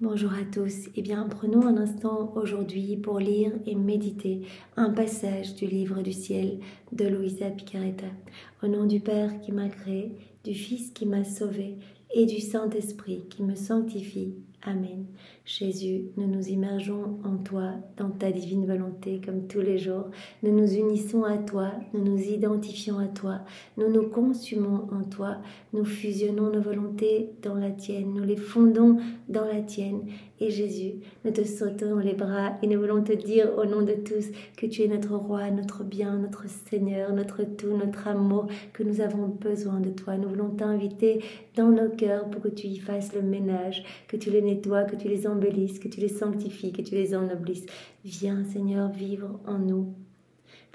Bonjour à tous. Eh bien, prenons un instant aujourd'hui pour lire et méditer un passage du livre du ciel de Luisa Picaretta. Au nom du Père qui m'a créé, du Fils qui m'a sauvé et du Saint-Esprit qui me sanctifie. Amen. Jésus, nous nous immergeons en toi, dans ta divine volonté, comme tous les jours. Nous nous unissons à toi, nous nous identifions à toi, nous nous consumons en toi, nous fusionnons nos volontés dans la tienne, nous les fondons dans la tienne. Et Jésus, nous te sautons dans les bras et nous voulons te dire au nom de tous que tu es notre roi, notre bien, notre Seigneur, notre tout, notre amour, que nous avons besoin de toi. Nous voulons t'inviter dans nos cœurs pour que tu y fasses le ménage, que tu les nettoies, que tu les embellisses, que tu les sanctifies, que tu les ennoblisses. Viens Seigneur vivre en nous.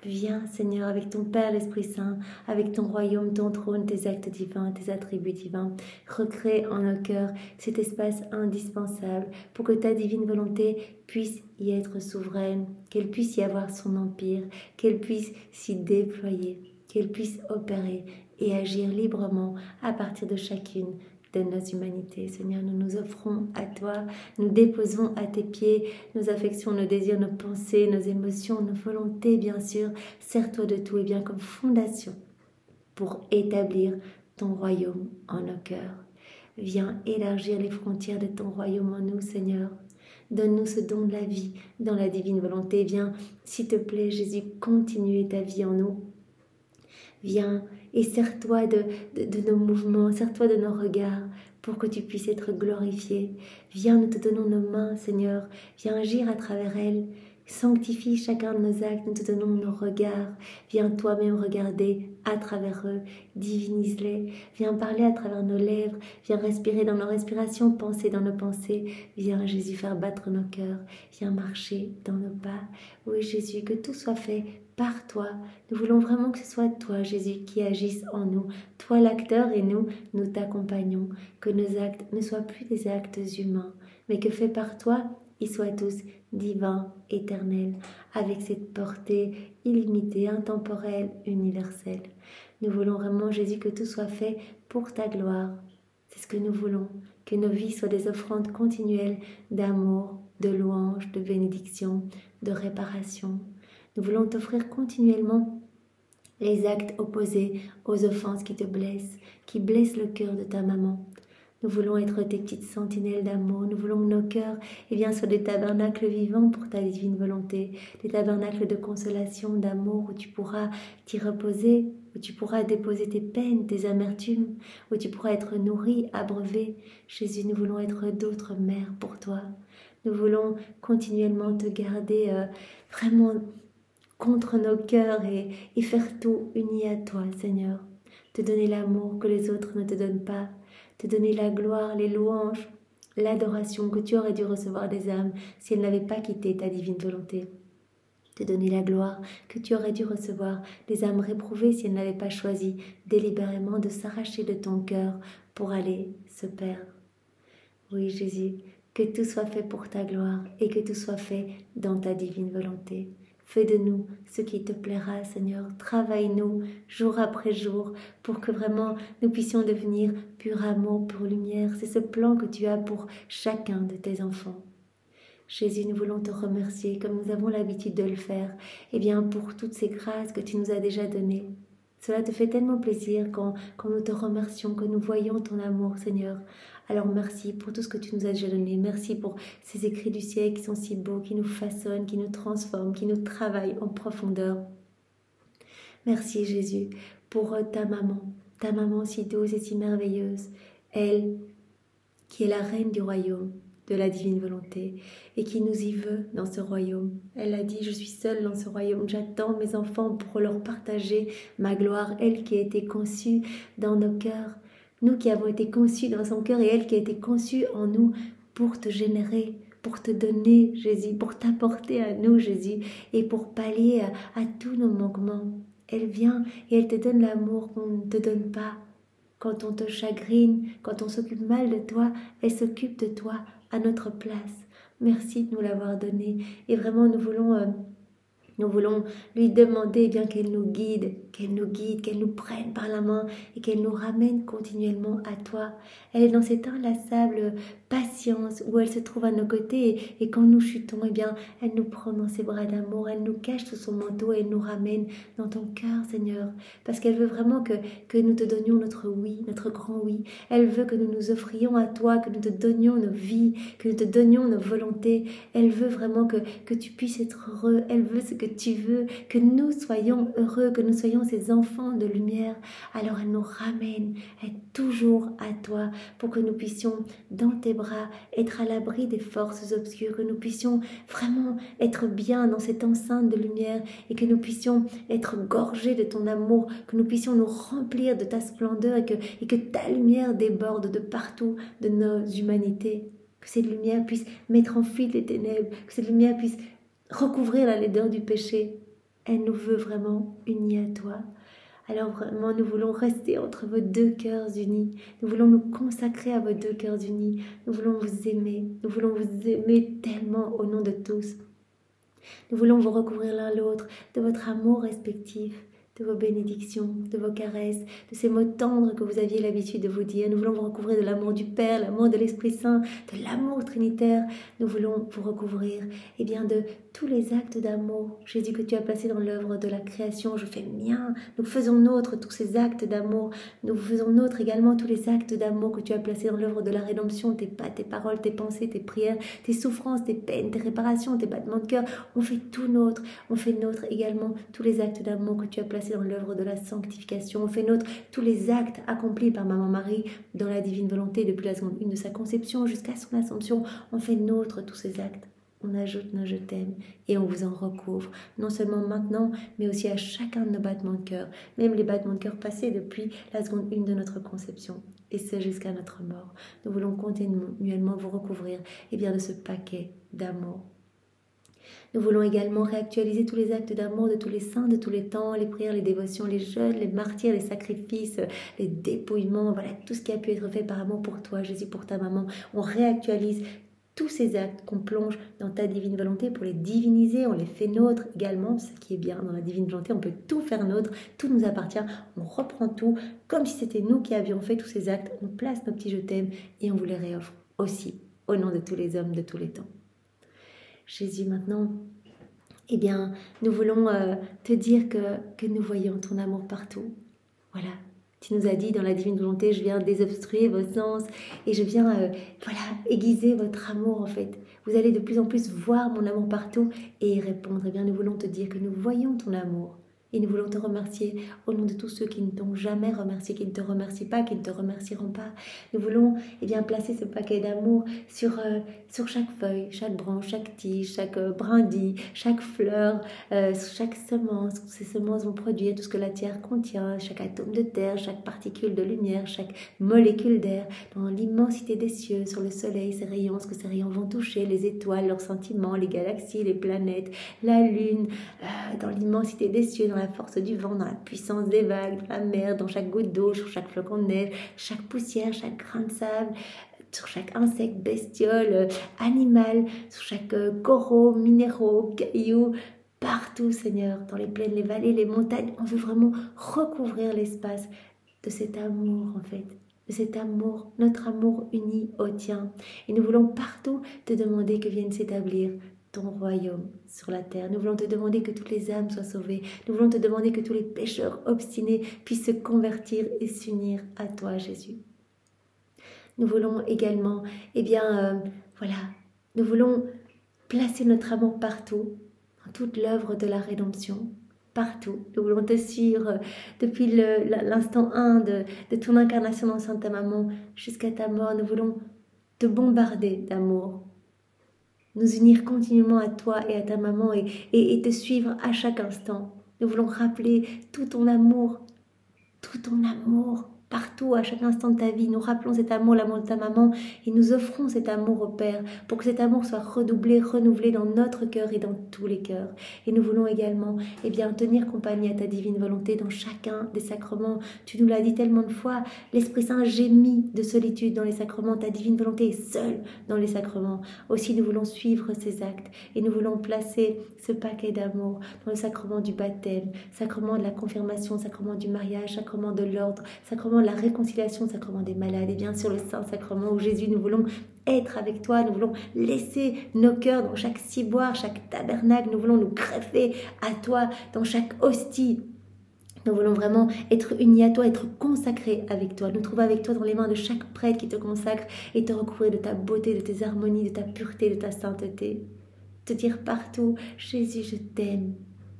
Viens Seigneur avec ton Père l'Esprit Saint, avec ton royaume, ton trône, tes actes divins, tes attributs divins. Recrée en nos cœurs cet espace indispensable pour que ta divine volonté puisse y être souveraine, qu'elle puisse y avoir son empire, qu'elle puisse s'y déployer, qu'elle puisse opérer et agir librement à partir de chacune de nos humanités. Seigneur, nous nous offrons à toi, nous déposons à tes pieds nos affections, nos désirs, nos pensées, nos émotions, nos volontés, bien sûr. Sers-toi de tout et bien comme fondation pour établir ton royaume en nos cœurs. Viens élargir les frontières de ton royaume en nous, Seigneur. Donne-nous ce don de la vie dans la divine volonté. Viens, s'il te plaît, Jésus, continuer ta vie en nous. Viens et sers-toi de nos mouvements, sers-toi de nos regards pour que tu puisses être glorifié. Viens, nous te donnons nos mains, Seigneur. Viens agir à travers elles. Sanctifie chacun de nos actes, nous te donnons nos regards. Viens toi-même regarder à travers eux, divinise-les. Viens parler à travers nos lèvres, viens respirer dans nos respirations, penser dans nos pensées. Viens Jésus faire battre nos cœurs, viens marcher dans nos pas. Oui Jésus, que tout soit fait par toi. Nous voulons vraiment que ce soit toi Jésus qui agisse en nous. Toi l'acteur et nous t'accompagnons. Que nos actes ne soient plus des actes humains, mais que fait par toi, ils soient tous divins, éternels, avec cette portée illimitée, intemporelle, universelle. Nous voulons vraiment, Jésus, que tout soit fait pour ta gloire. C'est ce que nous voulons, que nos vies soient des offrandes continuelles d'amour, de louange, de bénédiction, de réparation. Nous voulons t'offrir continuellement les actes opposés aux offenses qui te blessent, qui blessent le cœur de ta maman. Nous voulons être tes petites sentinelles d'amour. Nous voulons que nos cœurs soient des tabernacles vivants pour ta divine volonté, des tabernacles de consolation, d'amour, où tu pourras t'y reposer, où tu pourras déposer tes peines, tes amertumes, où tu pourras être nourri, abreuvé. Jésus, nous voulons être d'autres mères pour toi. Nous voulons continuellement te garder vraiment contre nos cœurs et faire tout uni à toi, Seigneur. Te donner l'amour que les autres ne te donnent pas, te donner la gloire, les louanges, l'adoration que tu aurais dû recevoir des âmes si elles n'avaient pas quitté ta divine volonté. Te donner la gloire que tu aurais dû recevoir des âmes réprouvées si elles n'avaient pas choisi délibérément de s'arracher de ton cœur pour aller se perdre. Oui Jésus, que tout soit fait pour ta gloire et que tout soit fait dans ta divine volonté. Fais de nous ce qui te plaira, Seigneur. Travaille-nous jour après jour pour que vraiment nous puissions devenir pur amour, pure lumière. C'est ce plan que tu as pour chacun de tes enfants. Jésus, nous voulons te remercier comme nous avons l'habitude de le faire, pour toutes ces grâces que tu nous as déjà données. Cela te fait tellement plaisir quand nous te remercions, que nous voyons ton amour, Seigneur. Alors merci pour tout ce que tu nous as déjà donné. Merci pour ces écrits du ciel qui sont si beaux, qui nous façonnent, qui nous transforment, qui nous travaillent en profondeur. Merci Jésus pour ta maman si douce et si merveilleuse, elle qui est la reine du royaume de la divine volonté et qui nous y veut dans ce royaume. Elle a dit, je suis seule dans ce royaume, j'attends mes enfants pour leur partager ma gloire, elle qui a été conçue dans nos cœurs, nous qui avons été conçus dans son cœur et elle qui a été conçue en nous pour te générer, pour te donner Jésus, pour t'apporter à nous Jésus et pour pallier à tous nos manquements. Elle vient et elle te donne l'amour qu'on ne te donne pas. Quand on te chagrine, quand on s'occupe mal de toi, elle s'occupe de toi à notre place. Merci de nous l'avoir donné. Et vraiment, nous voulons lui demander qu'elle nous guide, qu'elle nous guide, qu'elle nous prenne par la main et qu'elle nous ramène continuellement à toi. Elle est dans cette inlassable patience où elle se trouve à nos côtés et quand nous chutons, eh bien, elle nous prend dans ses bras d'amour, elle nous cache sous son manteau et elle nous ramène dans ton cœur, Seigneur, parce qu'elle veut vraiment que nous te donnions notre oui, notre grand oui. Elle veut que nous nous offrions à toi, que nous te donnions nos vies, que nous te donnions nos volontés. Elle veut vraiment que tu puisses être heureux. Elle veut ce que tu veux, que nous soyons heureux, que nous soyons ces enfants de lumière. Alors elle nous ramène, toujours à toi, pour que nous puissions, dans tes bras, être à l'abri des forces obscures, que nous puissions vraiment être bien dans cette enceinte de lumière et que nous puissions être gorgés de ton amour, que nous puissions nous remplir de ta splendeur et que ta lumière déborde de partout de nos humanités. Que cette lumière puisse mettre en fuite les ténèbres, que cette lumière puisse recouvrir la laideur du péché. Elle nous veut vraiment unis à toi. Alors vraiment, nous voulons rester entre vos deux cœurs unis. Nous voulons nous consacrer à vos deux cœurs unis. Nous voulons vous aimer. Nous voulons vous aimer tellement au nom de tous. Nous voulons vous recouvrir l'un l'autre de votre amour respectif, de vos bénédictions, de vos caresses, de ces mots tendres que vous aviez l'habitude de vous dire. Nous voulons vous recouvrir de l'amour du Père, l'amour de l'Esprit Saint, de l'amour trinitaire. Nous voulons vous recouvrir de tous les actes d'amour, Jésus, que tu as placés dans l'œuvre de la création. Je fais mien. Nous faisons nôtres tous ces actes d'amour. Nous faisons nôtres également tous les actes d'amour que tu as placés dans l'œuvre de la rédemption, tes pas, tes paroles, tes pensées, tes prières, tes souffrances, tes peines, tes réparations, tes battements de cœur. On fait tout nôtre. On fait nôtre également tous les actes d'amour que tu as placés dans l'œuvre de la sanctification. On fait nôtre tous les actes accomplis par Maman Marie dans la divine volonté depuis la seconde une de sa conception jusqu'à son assomption. On fait nôtre tous ces actes. On ajoute nos je t'aime et on vous en recouvre, non seulement maintenant, mais aussi à chacun de nos battements de cœur, même les battements de cœur passés depuis la seconde une de notre conception, et ce jusqu'à notre mort. Nous voulons continuellement vous recouvrir de ce paquet d'amour. Nous voulons également réactualiser tous les actes d'amour de tous les saints, de tous les temps, les prières, les dévotions, les jeûnes, les martyrs, les sacrifices, les dépouillements, voilà, tout ce qui a pu être fait par amour pour toi, Jésus, pour ta maman. On réactualise tous ces actes qu'on plonge dans ta divine volonté pour les diviniser, on les fait nôtres également, ce qui est bien dans la divine volonté, on peut tout faire nôtre, tout nous appartient, on reprend tout, comme si c'était nous qui avions fait tous ces actes, on place nos petits je t'aime et on vous les réoffre aussi, au nom de tous les hommes de tous les temps. Jésus, maintenant, nous voulons te dire que nous voyons ton amour partout, voilà. Tu nous as dit dans la divine volonté, je viens désobstruer vos sens et je viens aiguiser votre amour en fait. Vous allez de plus en plus voir mon amour partout et y répondre. Nous voulons te dire que nous voyons ton amour et nous voulons te remercier au nom de tous ceux qui ne t'ont jamais remercié, qui ne te remercient pas, qui ne te remercieront pas. Nous voulons placer ce paquet d'amour sur chaque feuille, chaque branche, chaque tige, chaque brindille, chaque fleur, chaque semence. Ces semences vont produire tout ce que la terre contient, chaque atome de terre, chaque particule de lumière, chaque molécule d'air, dans l'immensité des cieux, sur le soleil, ses rayons, ce que ces rayons vont toucher, les étoiles, leurs sentiments, les galaxies, les planètes, la lune, dans l'immensité des cieux, dans la force du vent, dans la puissance des vagues, dans la mer, dans chaque goutte d'eau, sur chaque flocon de neige, chaque poussière, chaque grain de sable, sur chaque insecte, bestiole, animal, sur chaque coraux, minéraux, cailloux, partout, Seigneur, dans les plaines, les vallées, les montagnes. On veut vraiment recouvrir l'espace de cet amour, en fait, de cet amour, notre amour uni au tien. Et nous voulons partout te demander que vienne s'établir ton royaume sur la terre. Nous voulons te demander que toutes les âmes soient sauvées. Nous voulons te demander que tous les pécheurs obstinés puissent se convertir et s'unir à toi, Jésus. Nous voulons également, nous voulons placer notre amour partout, dans toute l'œuvre de la rédemption, partout. Nous voulons te suivre depuis l'instant 1 de ton incarnation dans Sainte Maman jusqu'à ta mort. Nous voulons te bombarder d'amour, nous unir continuellement à toi et à ta maman et te suivre à chaque instant. Nous voulons rappeler tout ton amour partout, à chaque instant de ta vie. Nous rappelons cet amour, l'amour de ta maman, et nous offrons cet amour au Père, pour que cet amour soit redoublé, renouvelé dans notre cœur et dans tous les cœurs. Et nous voulons également, tenir compagnie à ta divine volonté dans chacun des sacrements. Tu nous l'as dit tellement de fois, l'Esprit Saint gémit de solitude dans les sacrements, ta divine volonté est seule dans les sacrements. Aussi, nous voulons suivre ces actes, et nous voulons placer ce paquet d'amour dans le sacrement du baptême, sacrement de la confirmation, sacrement du mariage, sacrement de l'ordre, sacrement de la réconciliation, sacrement des malades, et bien sûr le Saint-Sacrement où Jésus, nous voulons être avec toi, nous voulons laisser nos cœurs dans chaque ciboire, chaque tabernacle, nous voulons nous greffer à toi dans chaque hostie. Nous voulons vraiment être unis à toi, être consacrés avec toi, nous trouver avec toi dans les mains de chaque prêtre qui te consacre et te recouvrir de ta beauté, de tes harmonies, de ta pureté, de ta sainteté. Te dire partout, Jésus, je t'aime.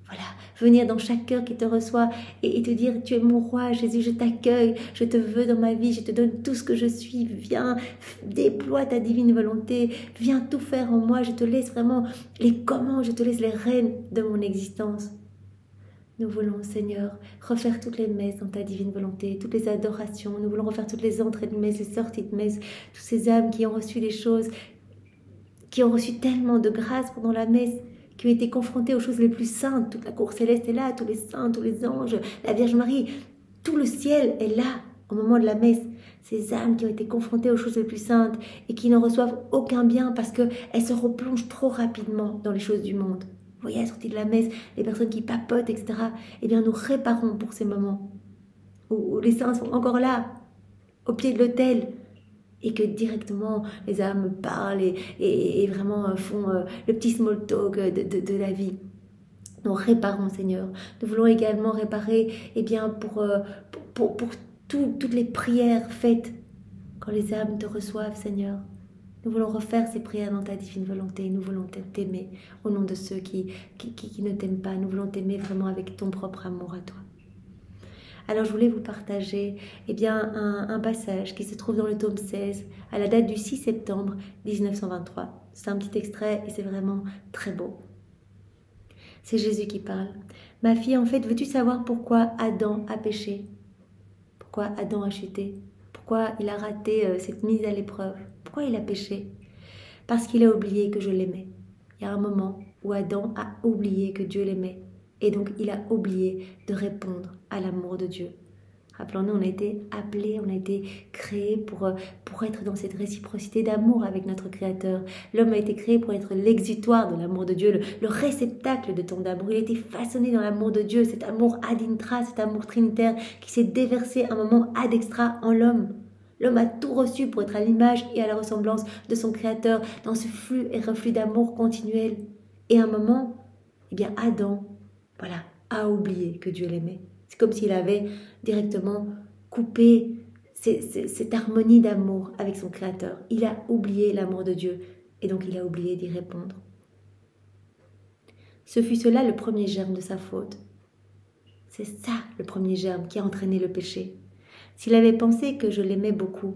Voilà, venir dans chaque cœur qui te reçoit et te dire, tu es mon roi, Jésus, je t'accueille, je te veux dans ma vie, je te donne tout ce que je suis, viens, déploie ta divine volonté, viens tout faire en moi, je te laisse vraiment les commandes, je te laisse les rênes de mon existence. Nous voulons, Seigneur, refaire toutes les messes dans ta divine volonté, toutes les adorations, nous voulons refaire toutes les entrées de messe, les sorties de messe, toutes ces âmes qui ont reçu des choses, qui ont reçu tellement de grâce pendant la messe, qui ont été confrontés aux choses les plus saintes. Toute la cour céleste est là, tous les saints, tous les anges, la Vierge Marie, tout le ciel est là au moment de la messe. Ces âmes qui ont été confrontées aux choses les plus saintes et qui n'en reçoivent aucun bien parce qu'elles se replongent trop rapidement dans les choses du monde. Vous voyez, à la sortie de la messe, les personnes qui papotent, etc. Eh bien, nous réparons pour ces moments où les saints sont encore là, au pied de l'autel, et que directement les âmes parlent et vraiment font le petit small talk de la vie. Nous réparons, Seigneur. Nous voulons également réparer pour toutes les prières faites quand les âmes te reçoivent, Seigneur. Nous voulons refaire ces prières dans ta divine volonté. Nous voulons t'aimer au nom de ceux qui ne t'aiment pas. Nous voulons t'aimer vraiment avec ton propre amour à toi. Alors je voulais vous partager un passage qui se trouve dans le tome 16 à la date du 6 septembre 1923. C'est un petit extrait et c'est vraiment très beau. C'est Jésus qui parle. « Ma fille, en fait, veux-tu savoir pourquoi Adam a péché? Pourquoi Adam a chuté? Pourquoi il a raté cette mise à l'épreuve? Pourquoi il a péché? Parce qu'il a oublié que je l'aimais. Il y a un moment où Adam a oublié que Dieu l'aimait. Et donc, il a oublié de répondre à l'amour de Dieu. Rappelons-nous, on a été appelés, on a été créés pour être dans cette réciprocité d'amour avec notre Créateur. L'homme a été créé pour être l'exutoire de l'amour de Dieu, le réceptacle de ton amour. Il a été façonné dans l'amour de Dieu, cet amour ad intra, cet amour trinitaire qui s'est déversé à un moment ad extra en l'homme. L'homme a tout reçu pour être à l'image et à la ressemblance de son Créateur dans ce flux et reflux d'amour continuel. Et à un moment, Adam, a oublié que Dieu l'aimait. C'est comme s'il avait directement coupé cette harmonie d'amour avec son Créateur. Il a oublié l'amour de Dieu et donc il a oublié d'y répondre. Ce fut cela le premier germe de sa faute. C'est ça le premier germe qui a entraîné le péché. S'il avait pensé que je l'aimais beaucoup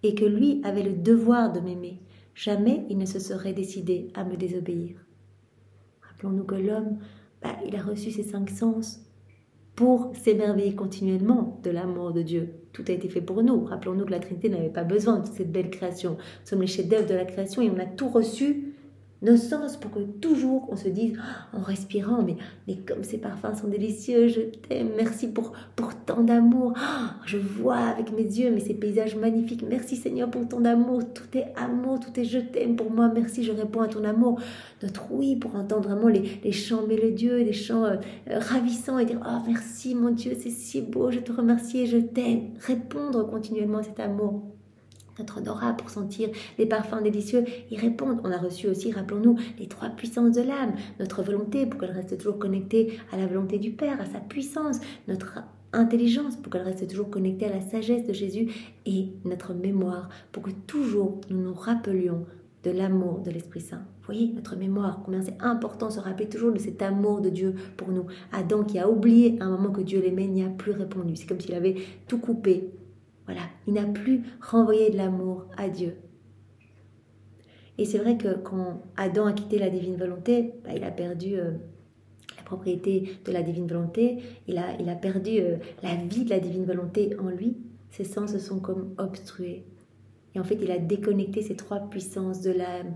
et que lui avait le devoir de m'aimer, jamais il ne se serait décidé à me désobéir. Rappelons-nous que l'homme, il a reçu ses 5 sens pour s'émerveiller continuellement de l'amour de Dieu. Tout a été fait pour nous. Rappelons-nous que la Trinité n'avait pas besoin de cette belle création. Nous sommes les chefs-d'œuvre de la création et on a tout reçu, nos sens, pour que toujours on se dise en respirant, mais comme ces parfums sont délicieux, je t'aime, merci pour tant d'amour. Je vois avec mes yeux, mais ces paysages magnifiques, merci Seigneur pour ton amour, tout est amour, tout est je t'aime pour moi, merci, je réponds à ton amour. Notre oui pour entendre vraiment les chants mélodieux, les chants ravissants et dire oh merci mon Dieu, c'est si beau, je te remercie et je t'aime. Répondre continuellement à cet amour. Notre odorat pour sentir les parfums délicieux, y répondre. On a reçu aussi, rappelons-nous, les 3 puissances de l'âme. Notre volonté pour qu'elle reste toujours connectée à la volonté du Père, à sa puissance. Notre intelligence pour qu'elle reste toujours connectée à la sagesse de Jésus. Et notre mémoire pour que toujours nous nous rappelions de l'amour de l'Esprit Saint. Vous voyez, notre mémoire, combien c'est important de se rappeler toujours de cet amour de Dieu pour nous. Adam qui a oublié à un moment que Dieu l'aimait, n'y a plus répondu. C'est comme s'il avait tout coupé. Voilà, il n'a plus renvoyé de l'amour à Dieu. Et c'est vrai que quand Adam a quitté la divine volonté, il a perdu la propriété de la divine volonté, il a perdu la vie de la divine volonté en lui. ses sens se sont comme obstrués. Et en fait, il a déconnecté ces trois puissances de l'âme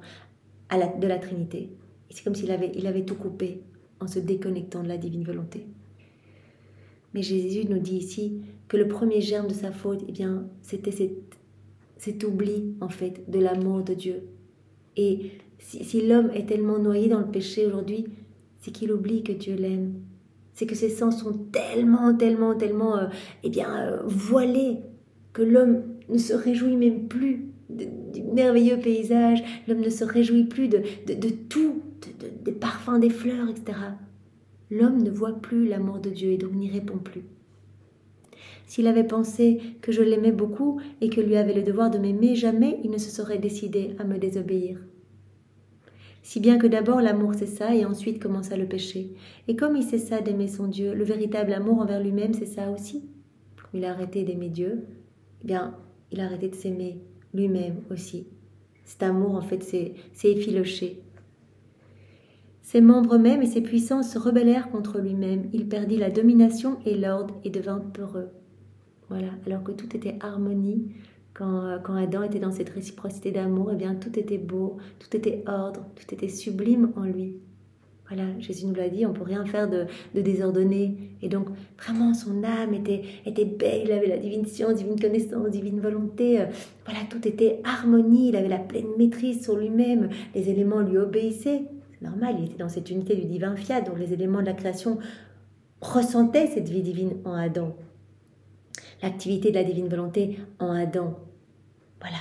de la Trinité. Et c'est comme s'il avait tout coupé en se déconnectant de la divine volonté. Mais Jésus nous dit ici que le premier germe de sa faute, eh bien, c'était cet oubli, en fait, de l'amour de Dieu. Et si l'homme est tellement noyé dans le péché aujourd'hui, c'est qu'il oublie que Dieu l'aime. C'est que ses sens sont tellement voilés que l'homme ne se réjouit même plus du merveilleux paysage, l'homme ne se réjouit plus de tout, des parfums des fleurs, etc. L'homme ne voit plus l'amour de Dieu et donc n'y répond plus. S'il avait pensé que je l'aimais beaucoup et que lui avait le devoir de m'aimer, jamais il ne se serait décidé à me désobéir. Si bien que d'abord l'amour cessa et ensuite commença le péché. Et comme il cessa d'aimer son Dieu, le véritable amour envers lui-même cessa aussi. Comme il a arrêté d'aimer Dieu, eh bien, il a arrêté de s'aimer lui-même aussi. Cet amour, en fait, s'est effiloché. Ses membres mêmes et ses puissances se rebellèrent contre lui-même. Il perdit la domination et l'ordre et devint peureux. Voilà, alors que tout était harmonie, quand Adam était dans cette réciprocité d'amour, eh bien tout était beau, tout était ordre, tout était sublime en lui. Voilà, Jésus nous l'a dit, on ne peut rien faire de désordonné. Et donc, vraiment, son âme était belle, il avait la divine science, divine connaissance, divine volonté. Voilà, tout était harmonie, il avait la pleine maîtrise sur lui-même, les éléments lui obéissaient. C'est normal, il était dans cette unité du divin fiat, donc les éléments de la création ressentaient cette vie divine en Adam. L'activité de la divine volonté en Adam. Voilà.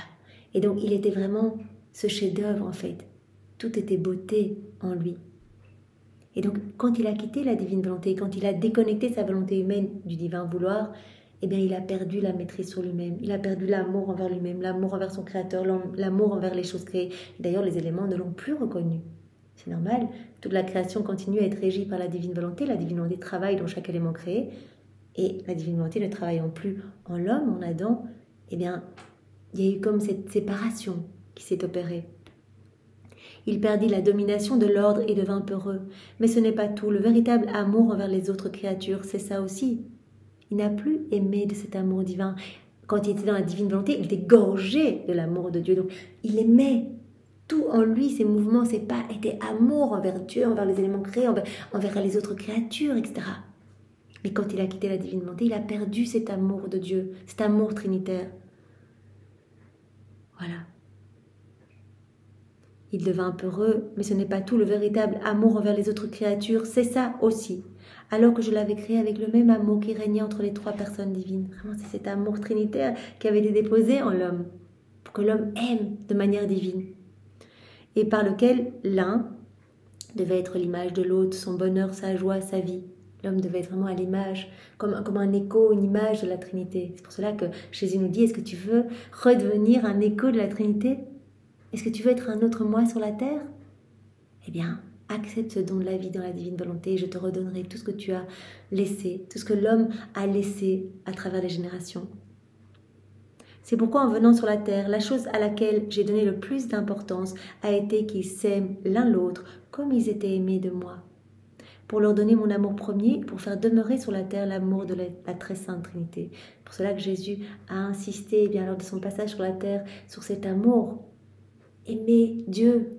Et donc, il était vraiment ce chef-d'œuvre, en fait. Tout était beauté en lui. Et donc, quand il a quitté la divine volonté, quand il a déconnecté sa volonté humaine du divin vouloir, eh bien, il a perdu la maîtrise sur lui-même. Il a perdu l'amour envers lui-même, l'amour envers son Créateur, l'amour envers les choses créées. D'ailleurs, les éléments ne l'ont plus reconnu. C'est normal. Toute la création continue à être régie par la divine volonté. La divine volonté travaille dans chaque élément créé. Et la divine volonté ne travaillant plus en l'homme, en Adam, eh bien, il y a eu comme cette séparation qui s'est opérée. Il perdit la domination de l'ordre et devint peureux. Mais ce n'est pas tout. Le véritable amour envers les autres créatures, c'est ça aussi. Il n'a plus aimé de cet amour divin. Quand il était dans la divine volonté, il était gorgé de l'amour de Dieu. Donc, il aimait. Tout en lui, ses mouvements, ses pas étaient amour envers Dieu, envers les éléments créés, envers les autres créatures, etc. Mais quand il a quitté la divine volonté, il a perdu cet amour de Dieu, cet amour trinitaire. Voilà. Il devint peureux, mais ce n'est pas tout. Le véritable amour envers les autres créatures, c'est ça aussi. Alors que je l'avais créé avec le même amour qui régnait entre les trois personnes divines. Vraiment, c'est cet amour trinitaire qui avait été déposé en l'homme, pour que l'homme aime de manière divine. Et par lequel l'un devait être l'image de l'autre, son bonheur, sa joie, sa vie. L'homme devait être vraiment à l'image, comme un écho, une image de la Trinité. C'est pour cela que Jésus nous dit, est-ce que tu veux redevenir un écho de la Trinité? Est-ce que tu veux être un autre moi sur la terre? Eh bien, accepte ce don de la vie dans la divine volonté et je te redonnerai tout ce que tu as laissé, tout ce que l'homme a laissé à travers les générations. C'est pourquoi en venant sur la terre, la chose à laquelle j'ai donné le plus d'importance a été qu'ils s'aiment l'un l'autre comme ils étaient aimés de moi. Pour leur donner mon amour premier, pour faire demeurer sur la terre l'amour de la très sainte Trinité. C'est pour cela que Jésus a insisté bien, lors de son passage sur la terre sur cet amour. Aimez Dieu,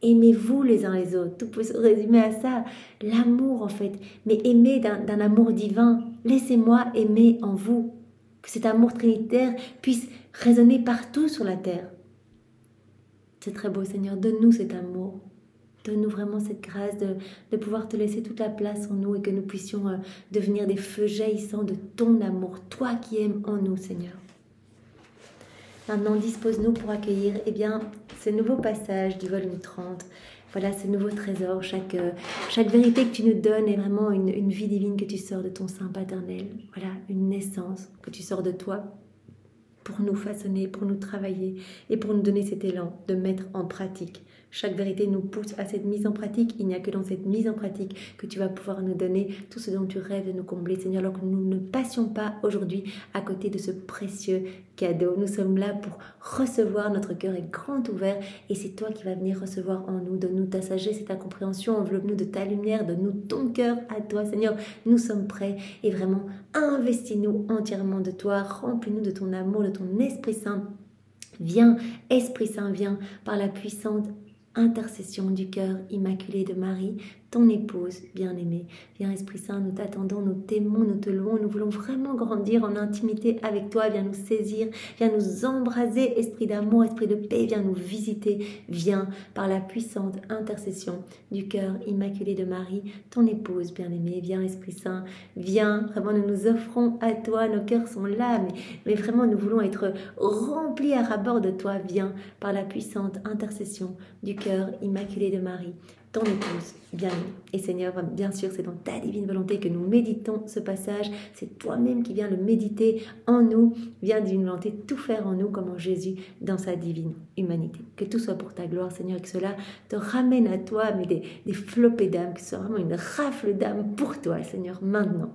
aimez-vous les uns les autres. Tout peut se résumer à ça, l'amour en fait, mais aimer d'un amour divin. Laissez-moi aimer en vous, que cet amour trinitaire puisse résonner partout sur la terre. C'est très beau Seigneur, donne-nous cet amour. Donne-nous vraiment cette grâce de pouvoir te laisser toute la place en nous et que nous puissions devenir des feux jaillissants de ton amour, toi qui aimes en nous, Seigneur. Maintenant, dispose-nous pour accueillir ce nouveau passage du volume 30. Voilà, ce nouveau trésor. Chaque vérité que tu nous donnes est vraiment une vie divine que tu sors de ton sein paternel. Voilà, une naissance que tu sors de toi. pour nous façonner, pour nous travailler et pour nous donner cet élan de mettre en pratique. Chaque vérité nous pousse à cette mise en pratique. Il n'y a que dans cette mise en pratique que tu vas pouvoir nous donner tout ce dont tu rêves de nous combler, Seigneur, alors que nous ne passions pas aujourd'hui à côté de ce précieux cadeau. Nous sommes là pour recevoir, notre cœur est grand ouvert et c'est toi qui vas venir recevoir en nous. Donne-nous ta sagesse et ta compréhension, enveloppe-nous de ta lumière, donne-nous ton cœur à toi, Seigneur. Nous sommes prêts et vraiment investis-nous entièrement de toi, remplis-nous de ton amour, de ton Esprit Saint. Viens, Esprit Saint, viens par la puissante intercession du cœur immaculé de Marie, ton épouse bien-aimée. Viens Esprit Saint, nous t'attendons, nous t'aimons, nous te louons, nous voulons vraiment grandir en intimité avec toi. Viens nous saisir, viens nous embraser, Esprit d'amour, Esprit de paix, viens nous visiter. Viens par la puissante intercession du cœur immaculé de Marie, ton épouse bien-aimée. Viens Esprit Saint, viens, vraiment nous nous offrons à toi, nos cœurs sont là, mais vraiment nous voulons être remplis à ras-bord de toi. Viens par la puissante intercession du cœur immaculé de Marie, ton épouse bien-aimée. Et Seigneur, bien sûr, c'est dans ta divine volonté que nous méditons ce passage. C'est toi-même qui viens le méditer en nous. Viens divine volonté tout faire en nous comme en Jésus dans sa divine humanité. Que tout soit pour ta gloire, Seigneur, et que cela te ramène à toi, mais des flopées d'âme, que ce soit vraiment une rafle d'âme pour toi, Seigneur, maintenant.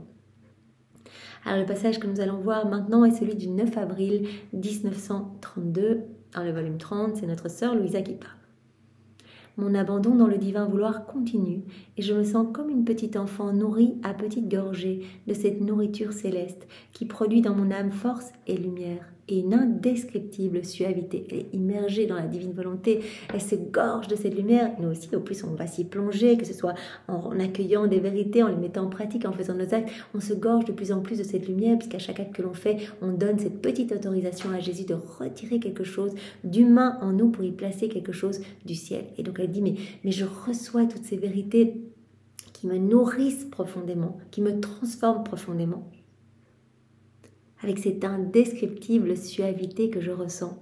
Alors le passage que nous allons voir maintenant est celui du 9 avril 1932, dans le volume 30, c'est notre sœur Louisa qui parle. Mon abandon dans le divin vouloir continue et je me sens comme une petite enfant nourrie à petites gorgées de cette nourriture céleste qui produit dans mon âme force et lumière et une indescriptible suavité. Elle est immergée dans la divine volonté, elle se gorge de cette lumière. Nous aussi, au plus on va s'y plonger, que ce soit en accueillant des vérités, en les mettant en pratique, en faisant nos actes, on se gorge de plus en plus de cette lumière, puisqu'à chaque acte que l'on fait, on donne cette petite autorisation à Jésus de retirer quelque chose d'humain en nous pour y placer quelque chose du ciel. Et donc elle dit, mais je reçois toutes ces vérités qui me nourrissent profondément, qui me transforment profondément, avec cette indescriptible suavité que je ressens.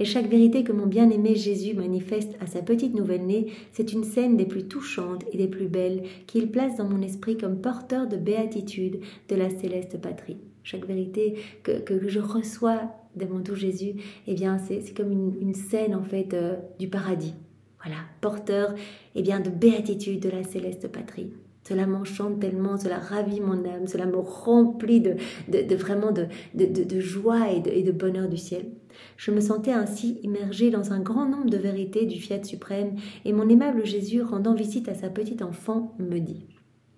Et chaque vérité que mon bien-aimé Jésus manifeste à sa petite nouvelle-née, c'est une scène des plus touchantes et des plus belles qu'il place dans mon esprit comme porteur de béatitude de la céleste patrie. Chaque vérité que je reçois de mon doux Jésus, eh bien c'est comme une scène en fait du paradis. Voilà, porteur de béatitude de la céleste patrie. Cela m'enchante tellement, cela ravit mon âme, cela me remplit vraiment de joie et de bonheur du ciel. Je me sentais ainsi immergée dans un grand nombre de vérités du fiat suprême et mon aimable Jésus, rendant visite à sa petite enfant, me dit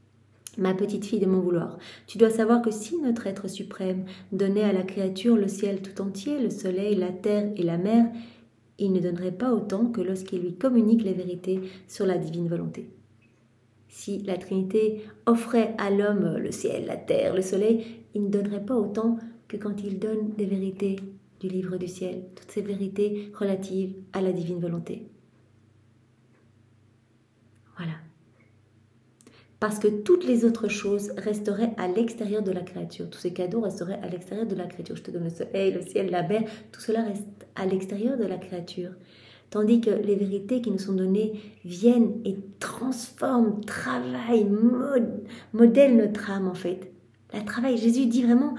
« Ma petite fille de mon vouloir, tu dois savoir que si notre être suprême donnait à la créature le ciel tout entier, le soleil, la terre et la mer, il ne donnerait pas autant que lorsqu'il lui communique les vérités sur la divine volonté. » Si la Trinité offrait à l'homme le ciel, la terre, le soleil, il ne donnerait pas autant que quand il donne des vérités du livre du ciel, toutes ces vérités relatives à la divine volonté. Voilà. Parce que toutes les autres choses resteraient à l'extérieur de la créature. Tous ces cadeaux resteraient à l'extérieur de la créature. Je te donne le soleil, le ciel, la mer, tout cela reste à l'extérieur de la créature. Tandis que les vérités qui nous sont données viennent et transforment, travaillent, modèlent notre âme en fait. La travail, Jésus dit vraiment,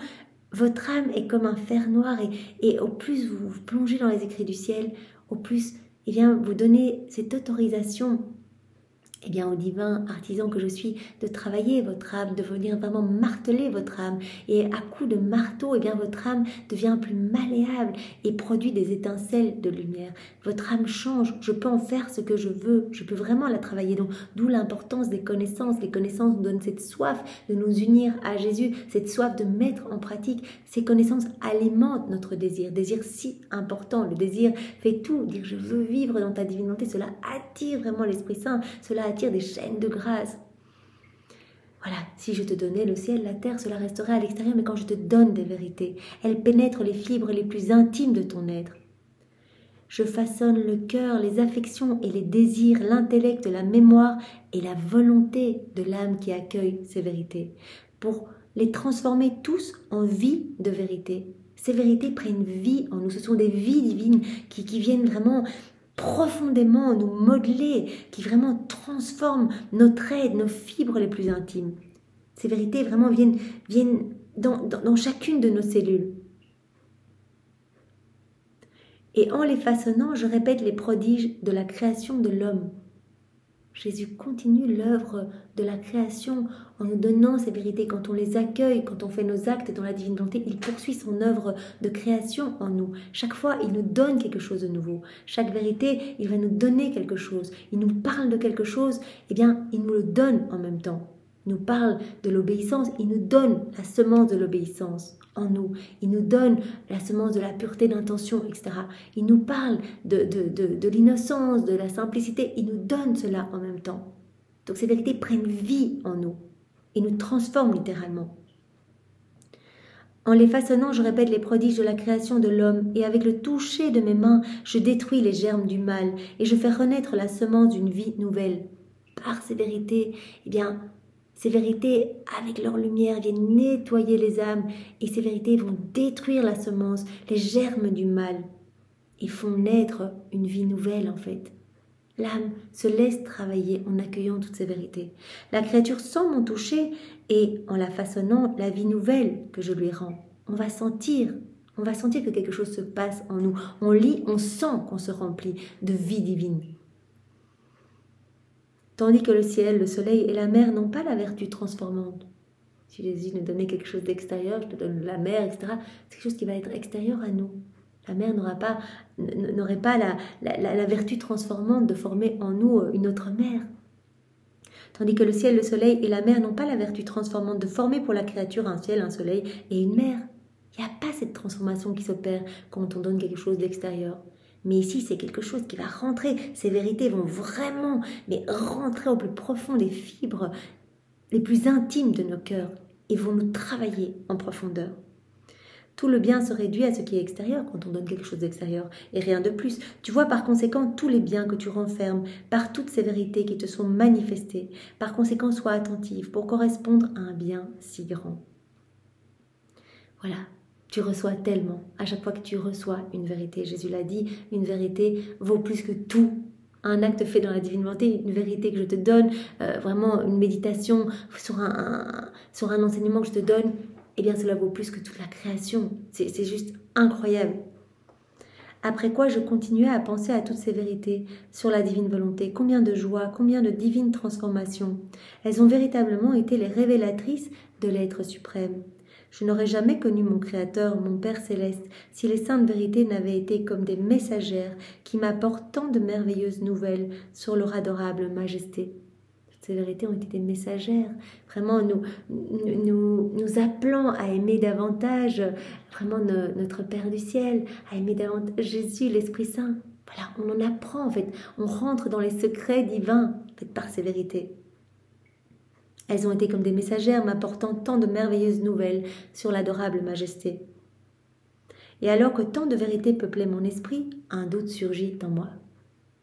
votre âme est comme un fer noir et au plus vous vous plongez dans les écrits du ciel, au plus vous donnez cette autorisation au divin artisan que je suis, de travailler votre âme, de venir vraiment marteler votre âme. Et à coup de marteau, votre âme devient plus malléable et produit des étincelles de lumière. Votre âme change, je peux en faire ce que je veux, je peux vraiment la travailler. Donc, d'où l'importance des connaissances. Les connaissances nous donnent cette soif de nous unir à Jésus, cette soif de mettre en pratique. Ces connaissances alimentent notre désir si important. Le désir fait tout, dire je veux vivre dans ta divine volonté, cela attire vraiment l'Esprit Saint, cela attire des chaînes de grâce. Voilà, si je te donnais le ciel, la terre, cela resterait à l'extérieur, mais quand je te donne des vérités, elles pénètrent les fibres les plus intimes de ton être. Je façonne le cœur, les affections et les désirs, l'intellect, la mémoire et la volonté de l'âme qui accueille ces vérités, pour les transformer tous en vie de vérité. Ces vérités prennent vie en nous, ce sont des vies divines qui viennent vraiment profondément nous modeler, qui vraiment transforment notre être, nos fibres les plus intimes. Ces vérités vraiment viennent dans chacune de nos cellules. Et en les façonnant, je répète les prodiges de la création de l'homme. Jésus continue l'œuvre de la création en nous donnant ces vérités. Quand on les accueille, quand on fait nos actes dans la divine volonté, il poursuit son œuvre de création en nous. Chaque fois, il nous donne quelque chose de nouveau. Chaque vérité, il va nous donner quelque chose. Il nous parle de quelque chose, eh bien, il nous le donne en même temps. Il nous parle de l'obéissance, il nous donne la semence de l'obéissance en nous. Il nous donne la semence de la pureté d'intention, etc. Il nous parle de l'innocence, de la simplicité. Il nous donne cela en même temps. Donc ces vérités prennent vie en nous et nous transforment littéralement. En les façonnant, je répète les prodiges de la création de l'homme, et avec le toucher de mes mains, je détruis les germes du mal, et je fais renaître la semence d'une vie nouvelle. Par ces vérités, eh bien, ces vérités, avec leur lumière, viennent nettoyer les âmes, et ces vérités vont détruire la semence, les germes du mal. Ils font naître une vie nouvelle, en fait. L'âme se laisse travailler en accueillant toutes ces vérités. La créature sent mon toucher, et en la façonnant, la vie nouvelle que je lui rends. On va sentir que quelque chose se passe en nous. On lit, on sent qu'on se remplit de vie divine. Tandis que le ciel, le soleil et la mer n'ont pas la vertu transformante. Si Jésus nous donnait quelque chose d'extérieur, je te donne la mer, etc., c'est quelque chose qui va être extérieur à nous. La mer n'aurait pas la vertu transformante de former en nous une autre mer. Tandis que le ciel, le soleil et la mer n'ont pas la vertu transformante de former pour la créature un ciel, un soleil et une mer. Il n'y a pas cette transformation qui s'opère quand on donne quelque chose d'extérieur. Mais ici, c'est quelque chose qui va rentrer. Ces vérités vont vraiment rentrer au plus profond des fibres les plus intimes de nos cœurs et vont nous travailler en profondeur. Tout le bien se réduit à ce qui est extérieur quand on donne quelque chose d'extérieur et rien de plus. Tu vois par conséquent tous les biens que tu renfermes par toutes ces vérités qui te sont manifestées. Par conséquent, sois attentive pour correspondre à un bien si grand. Voilà. Tu reçois tellement. À chaque fois que tu reçois une vérité, Jésus l'a dit, une vérité vaut plus que tout. Un acte fait dans la divine volonté, une vérité que je te donne, vraiment une méditation sur un enseignement que je te donne, eh bien cela vaut plus que toute la création. C'est juste incroyable. Après quoi, je continuais à penser à toutes ces vérités sur la divine volonté. Combien de joie, combien de divines transformations. Elles ont véritablement été les révélatrices de l'être suprême. Je n'aurais jamais connu mon Créateur, mon Père Céleste, si les saintes vérités n'avaient été comme des messagères qui m'apportent tant de merveilleuses nouvelles sur leur adorable majesté. Ces vérités ont été des messagères, vraiment nous appelant à aimer davantage vraiment notre Père du ciel, à aimer davantage Jésus, l'Esprit Saint. Voilà, on en apprend en fait, on rentre dans les secrets divins faits par ces vérités. Elles ont été comme des messagères m'apportant tant de merveilleuses nouvelles sur l'adorable majesté. Et alors que tant de vérités peuplaient mon esprit, un doute surgit en moi.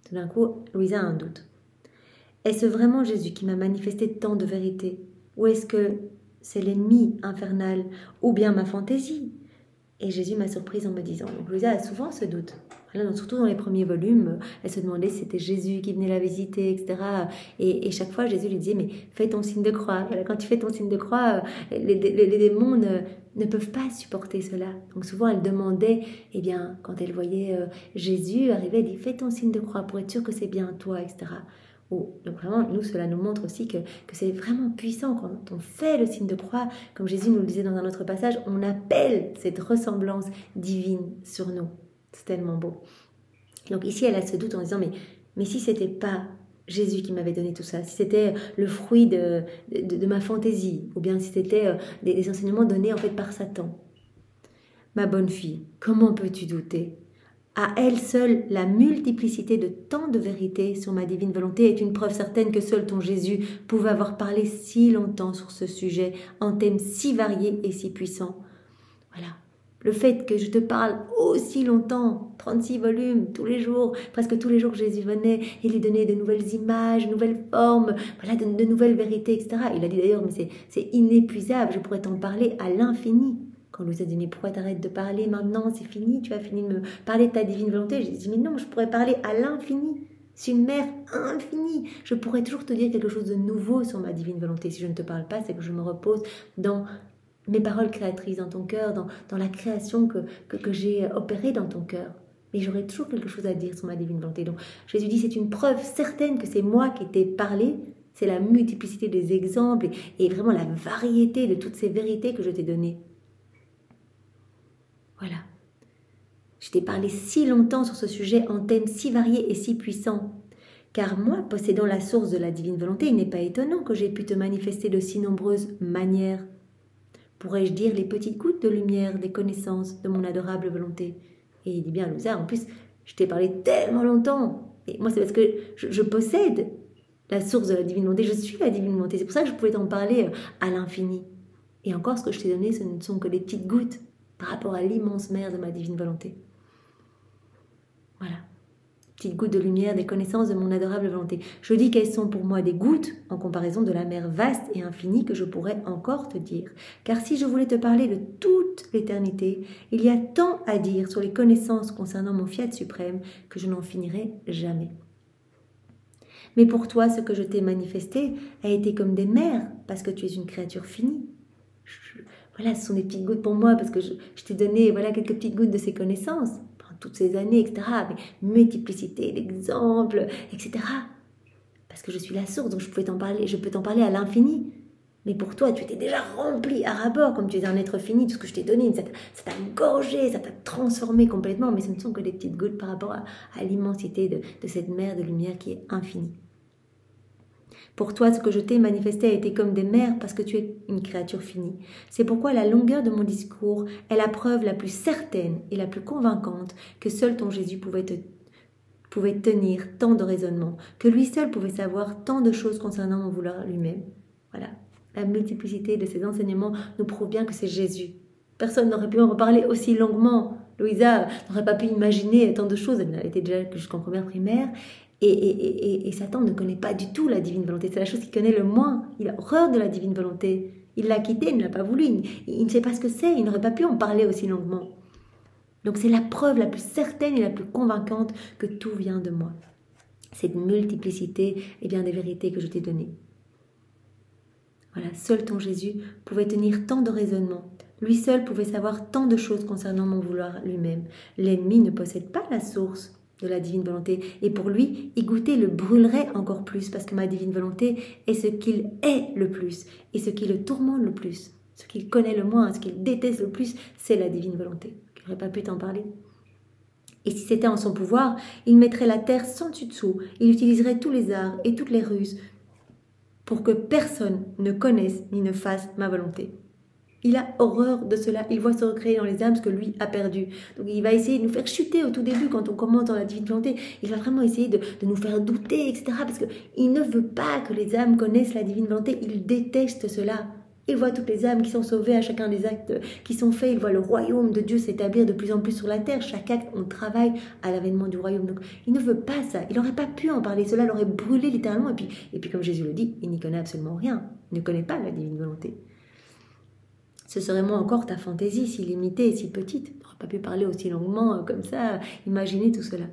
Tout d'un coup, Louisa a un doute. Est-ce vraiment Jésus qui m'a manifesté tant de vérités? Ou est-ce que c'est l'ennemi infernal? Ou bien ma fantaisie? Et Jésus m'a surprise en me disant, donc Louisa a souvent ce doute. Voilà, surtout dans les premiers volumes, elle se demandait si c'était Jésus qui venait la visiter, etc. Et chaque fois, Jésus lui disait, mais fais ton signe de croix. Voilà, quand tu fais ton signe de croix, les démons ne peuvent pas supporter cela. Donc souvent, elle demandait, eh bien, quand elle voyait Jésus arriver, elle dit, fais ton signe de croix pour être sûr que c'est bien toi, etc. Donc vraiment, nous, cela nous montre aussi que c'est vraiment puissant. Quand on fait le signe de croix, comme Jésus nous le disait dans un autre passage, on appelle cette ressemblance divine sur nous. C'est tellement beau. Donc ici, elle a ce doute en disant, mais si c'était pas Jésus qui m'avait donné tout ça, si c'était le fruit de ma fantaisie, ou bien si c'était des enseignements donnés en fait par Satan. Ma bonne fille, comment peux-tu douter ? À elle seule, la multiplicité de tant de vérités sur ma divine volonté est une preuve certaine que seul ton Jésus pouvait avoir parlé si longtemps sur ce sujet, en thèmes si variés et si puissants. Voilà. Le fait que je te parle aussi longtemps, 36 volumes, tous les jours, presque tous les jours que Jésus venait, il lui donnait de nouvelles images, de nouvelles formes, voilà, de nouvelles vérités, etc. Il a dit d'ailleurs, mais c'est inépuisable, je pourrais t'en parler à l'infini. Quand Louisa dit, mais pourquoi t'arrêtes de parler maintenant, c'est fini, tu as fini de me parler de ta divine volonté. J'ai dit, mais non, je pourrais parler à l'infini. C'est une mère infinie. Je pourrais toujours te dire quelque chose de nouveau sur ma divine volonté. Si je ne te parle pas, c'est que je me repose dans mes paroles créatrices, dans ton cœur, dans la création que j'ai opérée dans ton cœur. Mais j'aurai toujours quelque chose à dire sur ma divine volonté. Donc Jésus dit, c'est une preuve certaine que c'est moi qui t'ai parlé. C'est la multiplicité des exemples et vraiment la variété de toutes ces vérités que je t'ai données. Voilà. Je t'ai parlé si longtemps sur ce sujet en thèmes si variés et si puissants. Car moi, possédant la source de la divine volonté, il n'est pas étonnant que j'ai pu te manifester de si nombreuses manières. Pourrais-je dire les petites gouttes de lumière des connaissances de mon adorable volonté? Et il dit bien, Louisa, en plus, je t'ai parlé tellement longtemps. Et moi, c'est parce que je possède la source de la divine volonté, je suis la divine volonté. C'est pour ça que je pouvais t'en parler à l'infini. Et encore, ce que je t'ai donné, ce ne sont que des petites gouttes par rapport à l'immense mer de ma divine volonté. Voilà. Petites gouttes de lumière, des connaissances de mon adorable volonté. Je dis qu'elles sont pour moi des gouttes en comparaison de la mer vaste et infinie que je pourrais encore te dire. Car si je voulais te parler de toute l'éternité, il y a tant à dire sur les connaissances concernant mon fiat suprême que je n'en finirai jamais. Mais pour toi, ce que je t'ai manifesté a été comme des mers, parce que tu es une créature finie. Voilà, ce sont des petites gouttes pour moi, parce que je t'ai donné quelques petites gouttes de ces connaissances. Toutes ces années, etc., mais multiplicité d'exemples, etc. Parce que je suis la source, donc je peux t'en parler à l'infini. Mais pour toi, tu étais déjà rempli à ras-bord, comme tu es un être fini, tout ce que je t'ai donné, ça t'a gorgé, ça t'a transformé complètement, mais ce ne sont que des petites gouttes par rapport à l'immensité de cette mer de lumière qui est infinie. Pour toi, ce que je t'ai manifesté a été comme des mers parce que tu es une créature finie. C'est pourquoi la longueur de mon discours est la preuve la plus certaine et la plus convaincante que seul ton Jésus pouvait tenir tant de raisonnements, que lui seul pouvait savoir tant de choses concernant mon vouloir lui-même. Voilà, la multiplicité de ces enseignements nous prouve bien que c'est Jésus. Personne n'aurait pu en reparler aussi longuement. Louisa n'aurait pas pu imaginer tant de choses, elle était déjà jusqu'en première primaire. Et Satan ne connaît pas du tout la divine volonté. C'est la chose qu'il connaît le moins. Il a horreur de la divine volonté. Il l'a quitté, il ne l'a pas voulu. Il ne sait pas ce que c'est. Il n'aurait pas pu en parler aussi longuement. Donc c'est la preuve la plus certaine et la plus convaincante que tout vient de moi. Cette multiplicité et bien des vérités que je t'ai données. Voilà, seul ton Jésus pouvait tenir tant de raisonnements. Lui seul pouvait savoir tant de choses concernant mon vouloir lui-même. L'ennemi ne possède pas la source de la divine volonté. Et pour lui, y goûter le brûlerait encore plus, parce que ma divine volonté est ce qu'il est le plus, et ce qui le tourmente le plus, ce qu'il connaît le moins, ce qu'il déteste le plus, c'est la divine volonté. Il n'aurait pas pu t'en parler. Et si c'était en son pouvoir, il mettrait la terre sans dessus-dessous, il utiliserait tous les arts et toutes les ruses pour que personne ne connaisse ni ne fasse ma volonté. Il a horreur de cela, il voit se recréer dans les âmes ce que lui a perdu. Donc il va essayer de nous faire chuter au tout début quand on commente dans la divine volonté. Il va vraiment essayer de nous faire douter, etc. Parce qu'il ne veut pas que les âmes connaissent la divine volonté, il déteste cela. Il voit toutes les âmes qui sont sauvées à chacun des actes qui sont faits, il voit le royaume de Dieu s'établir de plus en plus sur la terre. Chaque acte, on travaille à l'avènement du royaume. Donc il ne veut pas ça, il n'aurait pas pu en parler, cela l'aurait brûlé littéralement. Et puis comme Jésus le dit, il n'y connaît absolument rien, il ne connaît pas la divine volonté. Ce serait moins encore ta fantaisie, si limitée et si petite. Tu n'aurais pas pu parler aussi longuement comme ça, imaginer tout cela.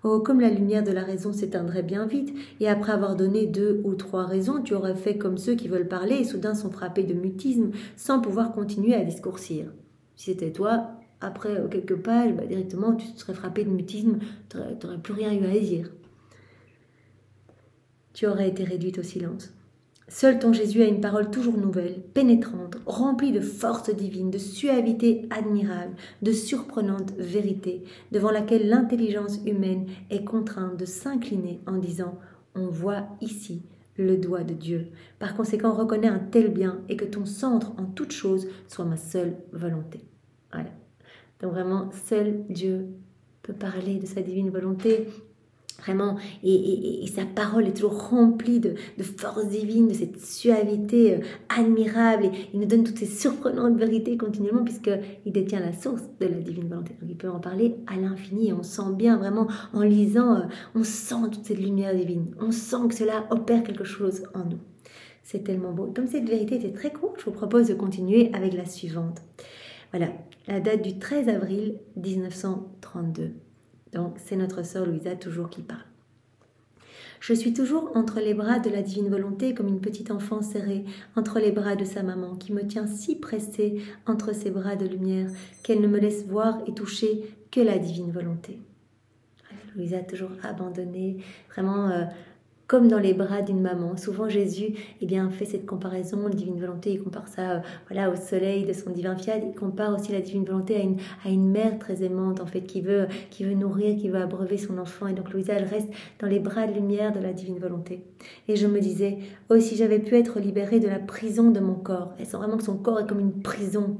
Oh, comme la lumière de la raison s'éteindrait bien vite, et après avoir donné 2 ou 3 raisons, tu aurais fait comme ceux qui veulent parler et soudain sont frappés de mutisme sans pouvoir continuer à discoursir. Si c'était toi, après quelques pages, directement tu te serais frappé de mutisme, tu n'aurais plus rien eu à dire. Tu aurais été réduite au silence. Seul ton Jésus a une parole toujours nouvelle, pénétrante, remplie de force divine, de suavité admirable, de surprenante vérité, devant laquelle l'intelligence humaine est contrainte de s'incliner en disant « On voit ici le doigt de Dieu. Par conséquent, reconnais un tel bien et que ton centre en toute chose soit ma seule volonté. » Voilà. Donc vraiment, seul Dieu peut parler de sa divine volonté. Vraiment, et sa parole est toujours remplie de force divine, de cette suavité admirable. Et il nous donne toutes ces surprenantes vérités continuellement puisqu'il détient la source de la divine volonté. Donc il peut en parler à l'infini et on sent bien vraiment en lisant, on sent toute cette lumière divine. On sent que cela opère quelque chose en nous. C'est tellement beau. Comme cette vérité était très courte, je vous propose de continuer avec la suivante. Voilà, la date du 13 avril 1932. Donc, c'est notre sœur Louisa toujours qui parle. Je suis toujours entre les bras de la divine volonté comme une petite enfant serrée entre les bras de sa maman qui me tient si pressée entre ses bras de lumière qu'elle ne me laisse voir et toucher que la divine volonté. Louisa a toujours abandonné, vraiment comme dans les bras d'une maman. Souvent Jésus fait cette comparaison, la divine volonté, il compare ça voilà, au soleil de son divin fiat, il compare aussi la divine volonté à une mère très aimante en fait, qui veut nourrir, qui veut abreuver son enfant. Et donc Louisa, elle reste dans les bras de lumière de la divine volonté. Et je me disais, oh si j'avais pu être libérée de la prison de mon corps. Elle sent vraiment que son corps est comme une prison.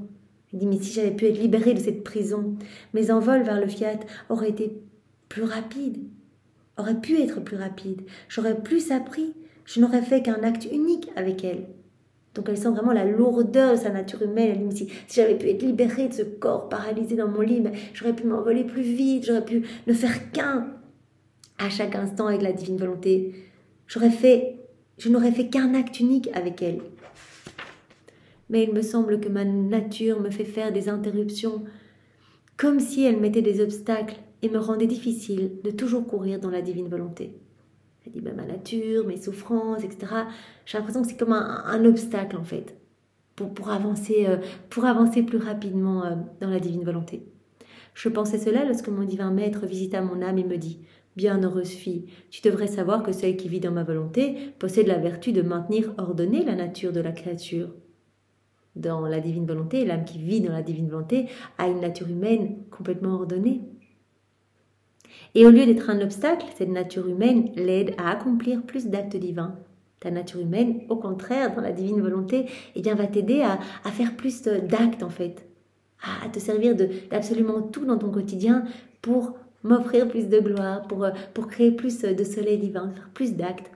Elle dit, mais si j'avais pu être libérée de cette prison, mes envols vers le fiat auraient été plus rapides. Aurait pu être plus rapide, j'aurais plus appris, je n'aurais fait qu'un acte unique avec elle. Donc elle sent vraiment la lourdeur de sa nature humaine. Elle dit, si j'avais pu être libérée de ce corps paralysé dans mon lit, j'aurais pu m'envoler plus vite, j'aurais pu ne faire qu'un à chaque instant avec la divine volonté. Je n'aurais fait qu'un acte unique avec elle. Mais il me semble que ma nature me fait faire des interruptions, comme si elle mettait des obstacles et me rendait difficile de toujours courir dans la divine volonté. Elle dit, ma nature, mes souffrances, etc. J'ai l'impression que c'est comme un obstacle, en fait, pour avancer plus rapidement dans la divine volonté. Je pensais cela lorsque mon divin maître visita mon âme et me dit, « Bienheureuse fille, tu devrais savoir que celle qui vit dans ma volonté possède la vertu de maintenir ordonnée la nature de la créature. » Dans la divine volonté, l'âme qui vit dans la divine volonté a une nature humaine complètement ordonnée. Et au lieu d'être un obstacle, cette nature humaine l'aide à accomplir plus d'actes divins. Ta nature humaine, au contraire, dans la divine volonté, va t'aider à faire plus d'actes en fait, à te servir d'absolument tout dans ton quotidien pour m'offrir plus de gloire, pour créer plus de soleil divin, faire plus d'actes.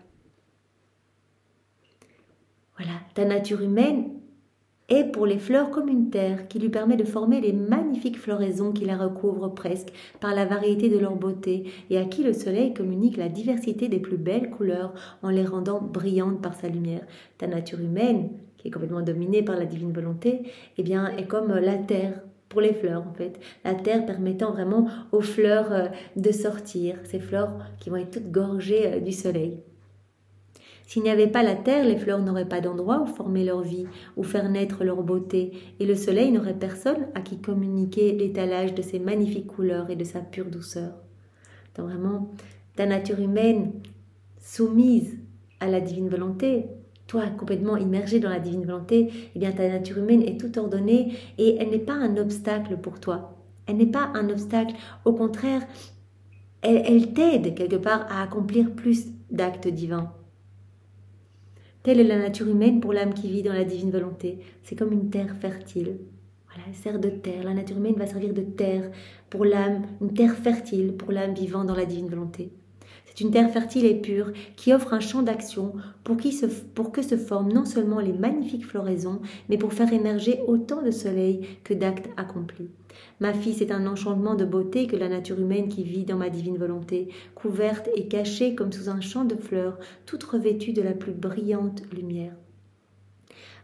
Voilà, ta nature humaine est pour les fleurs comme une terre qui lui permet de former les magnifiques floraisons qui la recouvrent presque par la variété de leur beauté et à qui le soleil communique la diversité des plus belles couleurs en les rendant brillantes par sa lumière. Ta nature humaine, qui est complètement dominée par la divine volonté, est comme la terre pour les fleurs en fait. La terre permettant vraiment aux fleurs de sortir, ces fleurs qui vont être toutes gorgées du soleil. S'il n'y avait pas la terre, les fleurs n'auraient pas d'endroit où former leur vie, où faire naître leur beauté, et le soleil n'aurait personne à qui communiquer l'étalage de ses magnifiques couleurs et de sa pure douceur. Donc vraiment, ta nature humaine soumise à la divine volonté, toi complètement immergé dans la divine volonté, ta nature humaine est toute ordonnée et elle n'est pas un obstacle pour toi. Elle n'est pas un obstacle, au contraire, elle t'aide quelque part à accomplir plus d'actes divins. Telle est la nature humaine pour l'âme qui vit dans la divine volonté. C'est comme une terre fertile. Voilà, elle sert de terre. La nature humaine va servir de terre pour l'âme, une terre fertile pour l'âme vivant dans la divine volonté. C'est une terre fertile et pure qui offre un champ d'action pour que se forment non seulement les magnifiques floraisons, mais pour faire émerger autant de soleil que d'actes accomplis. Ma fille, c'est un enchantement de beauté que la nature humaine qui vit dans ma divine volonté, couverte et cachée comme sous un champ de fleurs, toute revêtue de la plus brillante lumière.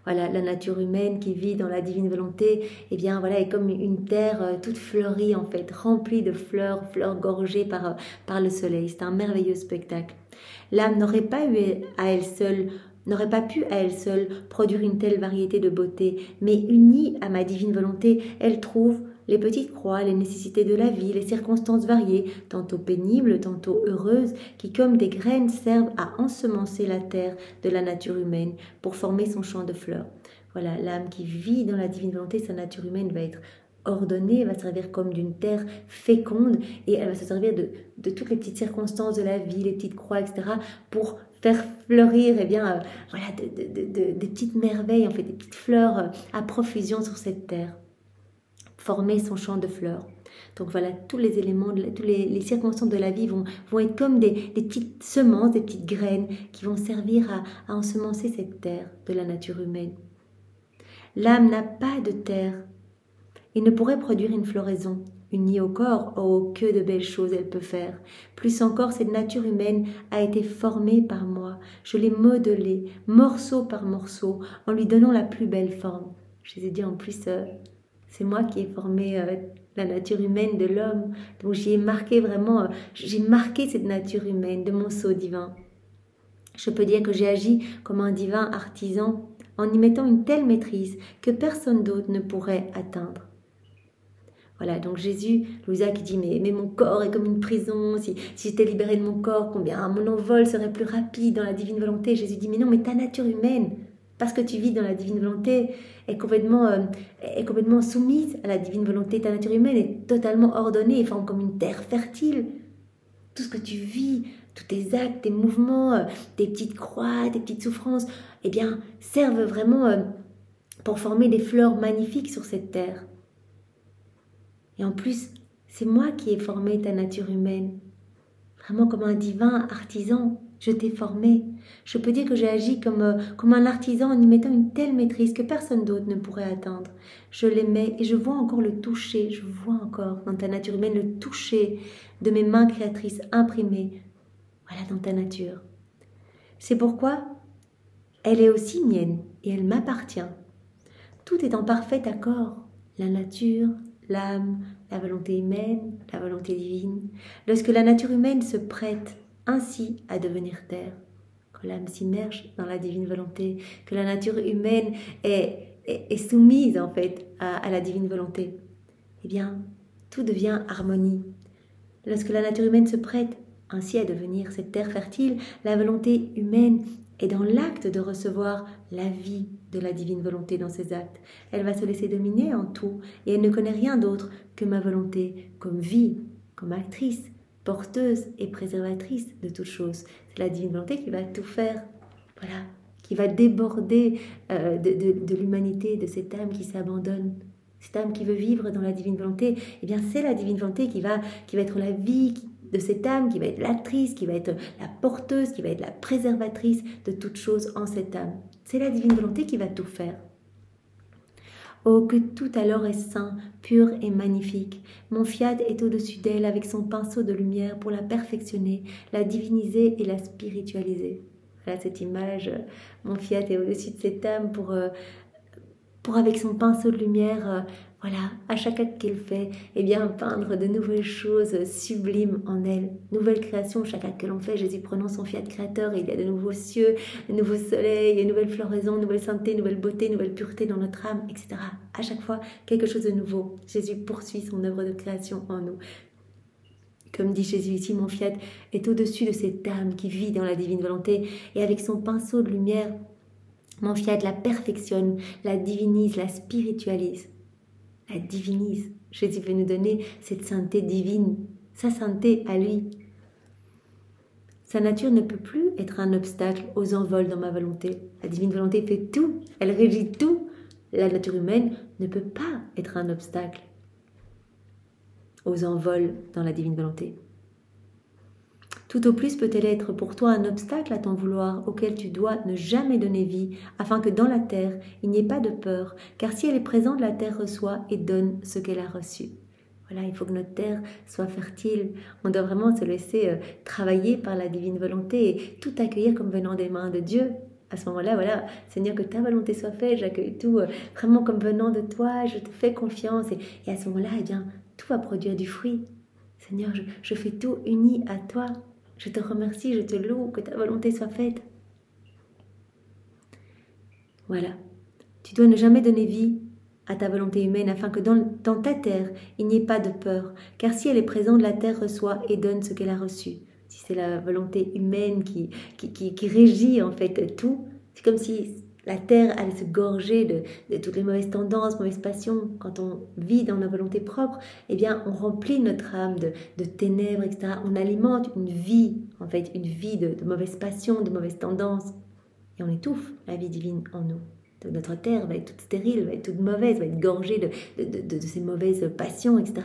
Voilà, la nature humaine qui vit dans la divine volonté, est comme une terre toute fleurie en fait, remplie de fleurs gorgées par le soleil. C'est un merveilleux spectacle. L'âme n'aurait pas pu à elle seule produire une telle variété de beauté, mais unie à ma divine volonté, elle trouve les petites croix, les nécessités de la vie, les circonstances variées, tantôt pénibles, tantôt heureuses, qui comme des graines servent à ensemencer la terre de la nature humaine pour former son champ de fleurs. Voilà, l'âme qui vit dans la divine volonté, sa nature humaine va être ordonnée, va servir comme d'une terre féconde et elle va se servir de toutes les petites circonstances de la vie, les petites croix, etc. pour faire fleurir des petites merveilles, en fait, des petites fleurs à profusion sur cette terre. Former son champ de fleurs. Donc voilà, tous les éléments, toutes les circonstances de la vie vont être comme des petites semences, des petites graines qui vont servir à ensemencer cette terre de la nature humaine. L'âme n'a pas de terre et ne pourrait produire une floraison. Unie au corps, oh, que de belles choses elle peut faire. Plus encore, cette nature humaine a été formée par moi. Je l'ai modelée, morceau par morceau, en lui donnant la plus belle forme. Je les ai dit en plus... c'est moi qui ai formé la nature humaine de l'homme. Donc j'ai marqué cette nature humaine de mon sceau divin. Je peux dire que j'ai agi comme un divin artisan en y mettant une telle maîtrise que personne d'autre ne pourrait atteindre. Voilà, donc Jésus, Louisa qui dit, mais mon corps est comme une prison, si j'étais libérée de mon corps, combien mon envol serait plus rapide dans la divine volonté. Jésus dit, mais non, mais ta nature humaine, parce que tu vis dans la divine volonté, est complètement soumise à la divine volonté. Ta nature humaine est totalement ordonnée, et forme comme une terre fertile. Tout ce que tu vis, tous tes actes, tes mouvements, tes petites croix, tes petites souffrances, eh bien, servent vraiment pour former des fleurs magnifiques sur cette terre. Et en plus, c'est moi qui ai formé ta nature humaine. Vraiment comme un divin artisan, je t'ai formé. Je peux dire que j'ai agi comme un artisan en y mettant une telle maîtrise que personne d'autre ne pourrait atteindre. Je l'aimais et je vois encore le toucher, je vois encore dans ta nature humaine le toucher de mes mains créatrices imprimées. Voilà dans ta nature. C'est pourquoi elle est aussi mienne et elle m'appartient. Tout est en parfait accord. La nature, l'âme, la volonté humaine, la volonté divine. Lorsque la nature humaine se prête ainsi à devenir terre, quand l'âme s'immerge dans la divine volonté, que la nature humaine est soumise en fait à la divine volonté, eh bien, tout devient harmonie. Lorsque la nature humaine se prête ainsi à devenir cette terre fertile, la volonté humaine est dans l'acte de recevoir la vie de la divine volonté dans ses actes. Elle va se laisser dominer en tout et elle ne connaît rien d'autre que ma volonté comme vie, comme actrice, porteuse et préservatrice de toutes choses. C'est la divine volonté qui va tout faire, voilà, qui va déborder de l'humanité, de cette âme qui s'abandonne. Cette âme qui veut vivre dans la divine volonté, eh bien c'est la divine volonté qui va être la vie de cette âme, qui va être l'actrice, qui va être la porteuse, qui va être la préservatrice de toutes choses en cette âme. C'est la divine volonté qui va tout faire. Oh, que tout alors est saint, pur et magnifique. Mon fiat est au-dessus d'elle avec son pinceau de lumière pour la perfectionner, la diviniser et la spiritualiser. Voilà cette image, mon fiat est au-dessus de cette âme pour avec son pinceau de lumière, voilà, à chaque acte qu'elle fait, eh bien, peindre de nouvelles choses sublimes en elle. Nouvelle création, chaque acte que l'on fait, Jésus prenant son fiat créateur, il y a de nouveaux cieux, de nouveaux soleils, de nouvelles floraisons, nouvelle sainteté, nouvelle beauté, nouvelle pureté dans notre âme, etc. À chaque fois, quelque chose de nouveau. Jésus poursuit son œuvre de création en nous. Comme dit Jésus ici, mon fiat est au-dessus de cette âme qui vit dans la divine volonté et avec son pinceau de lumière, mon fiat la perfectionne, la divinise, la spiritualise. La divinise. Jésus veut nous donner cette sainteté divine, sa sainteté à lui. Sa nature ne peut plus être un obstacle aux envols dans ma volonté. La divine volonté fait tout, elle régit tout. La nature humaine ne peut pas être un obstacle aux envols dans la divine volonté. Tout au plus peut-elle être pour toi un obstacle à ton vouloir auquel tu dois ne jamais donner vie, afin que dans la terre, il n'y ait pas de peur, car si elle est présente, la terre reçoit et donne ce qu'elle a reçu. Voilà, il faut que notre terre soit fertile. On doit vraiment se laisser travailler par la divine volonté et tout accueillir comme venant des mains de Dieu. À ce moment-là, voilà, Seigneur, que ta volonté soit faite, j'accueille tout vraiment comme venant de toi, je te fais confiance. Et à ce moment-là, eh bien, tout va produire du fruit. Seigneur, je fais tout uni à toi. Je te remercie, je te loue, que ta volonté soit faite. Voilà. Tu dois ne jamais donner vie à ta volonté humaine afin que dans ta terre, il n'y ait pas de peur. Car si elle est présente, la terre reçoit et donne ce qu'elle a reçu. Si c'est la volonté humaine qui régit en fait tout, c'est comme si la terre allait se gorger de toutes les mauvaises tendances, mauvaises passions. Quand on vit dans nos volontés propres, eh bien, on remplit notre âme de ténèbres, etc. On alimente une vie, en fait, une vie de mauvaises passions, de mauvaises tendances. Et on étouffe la vie divine en nous. Donc notre terre va être toute stérile, va être toute mauvaise, va être gorgée de ces mauvaises passions, etc.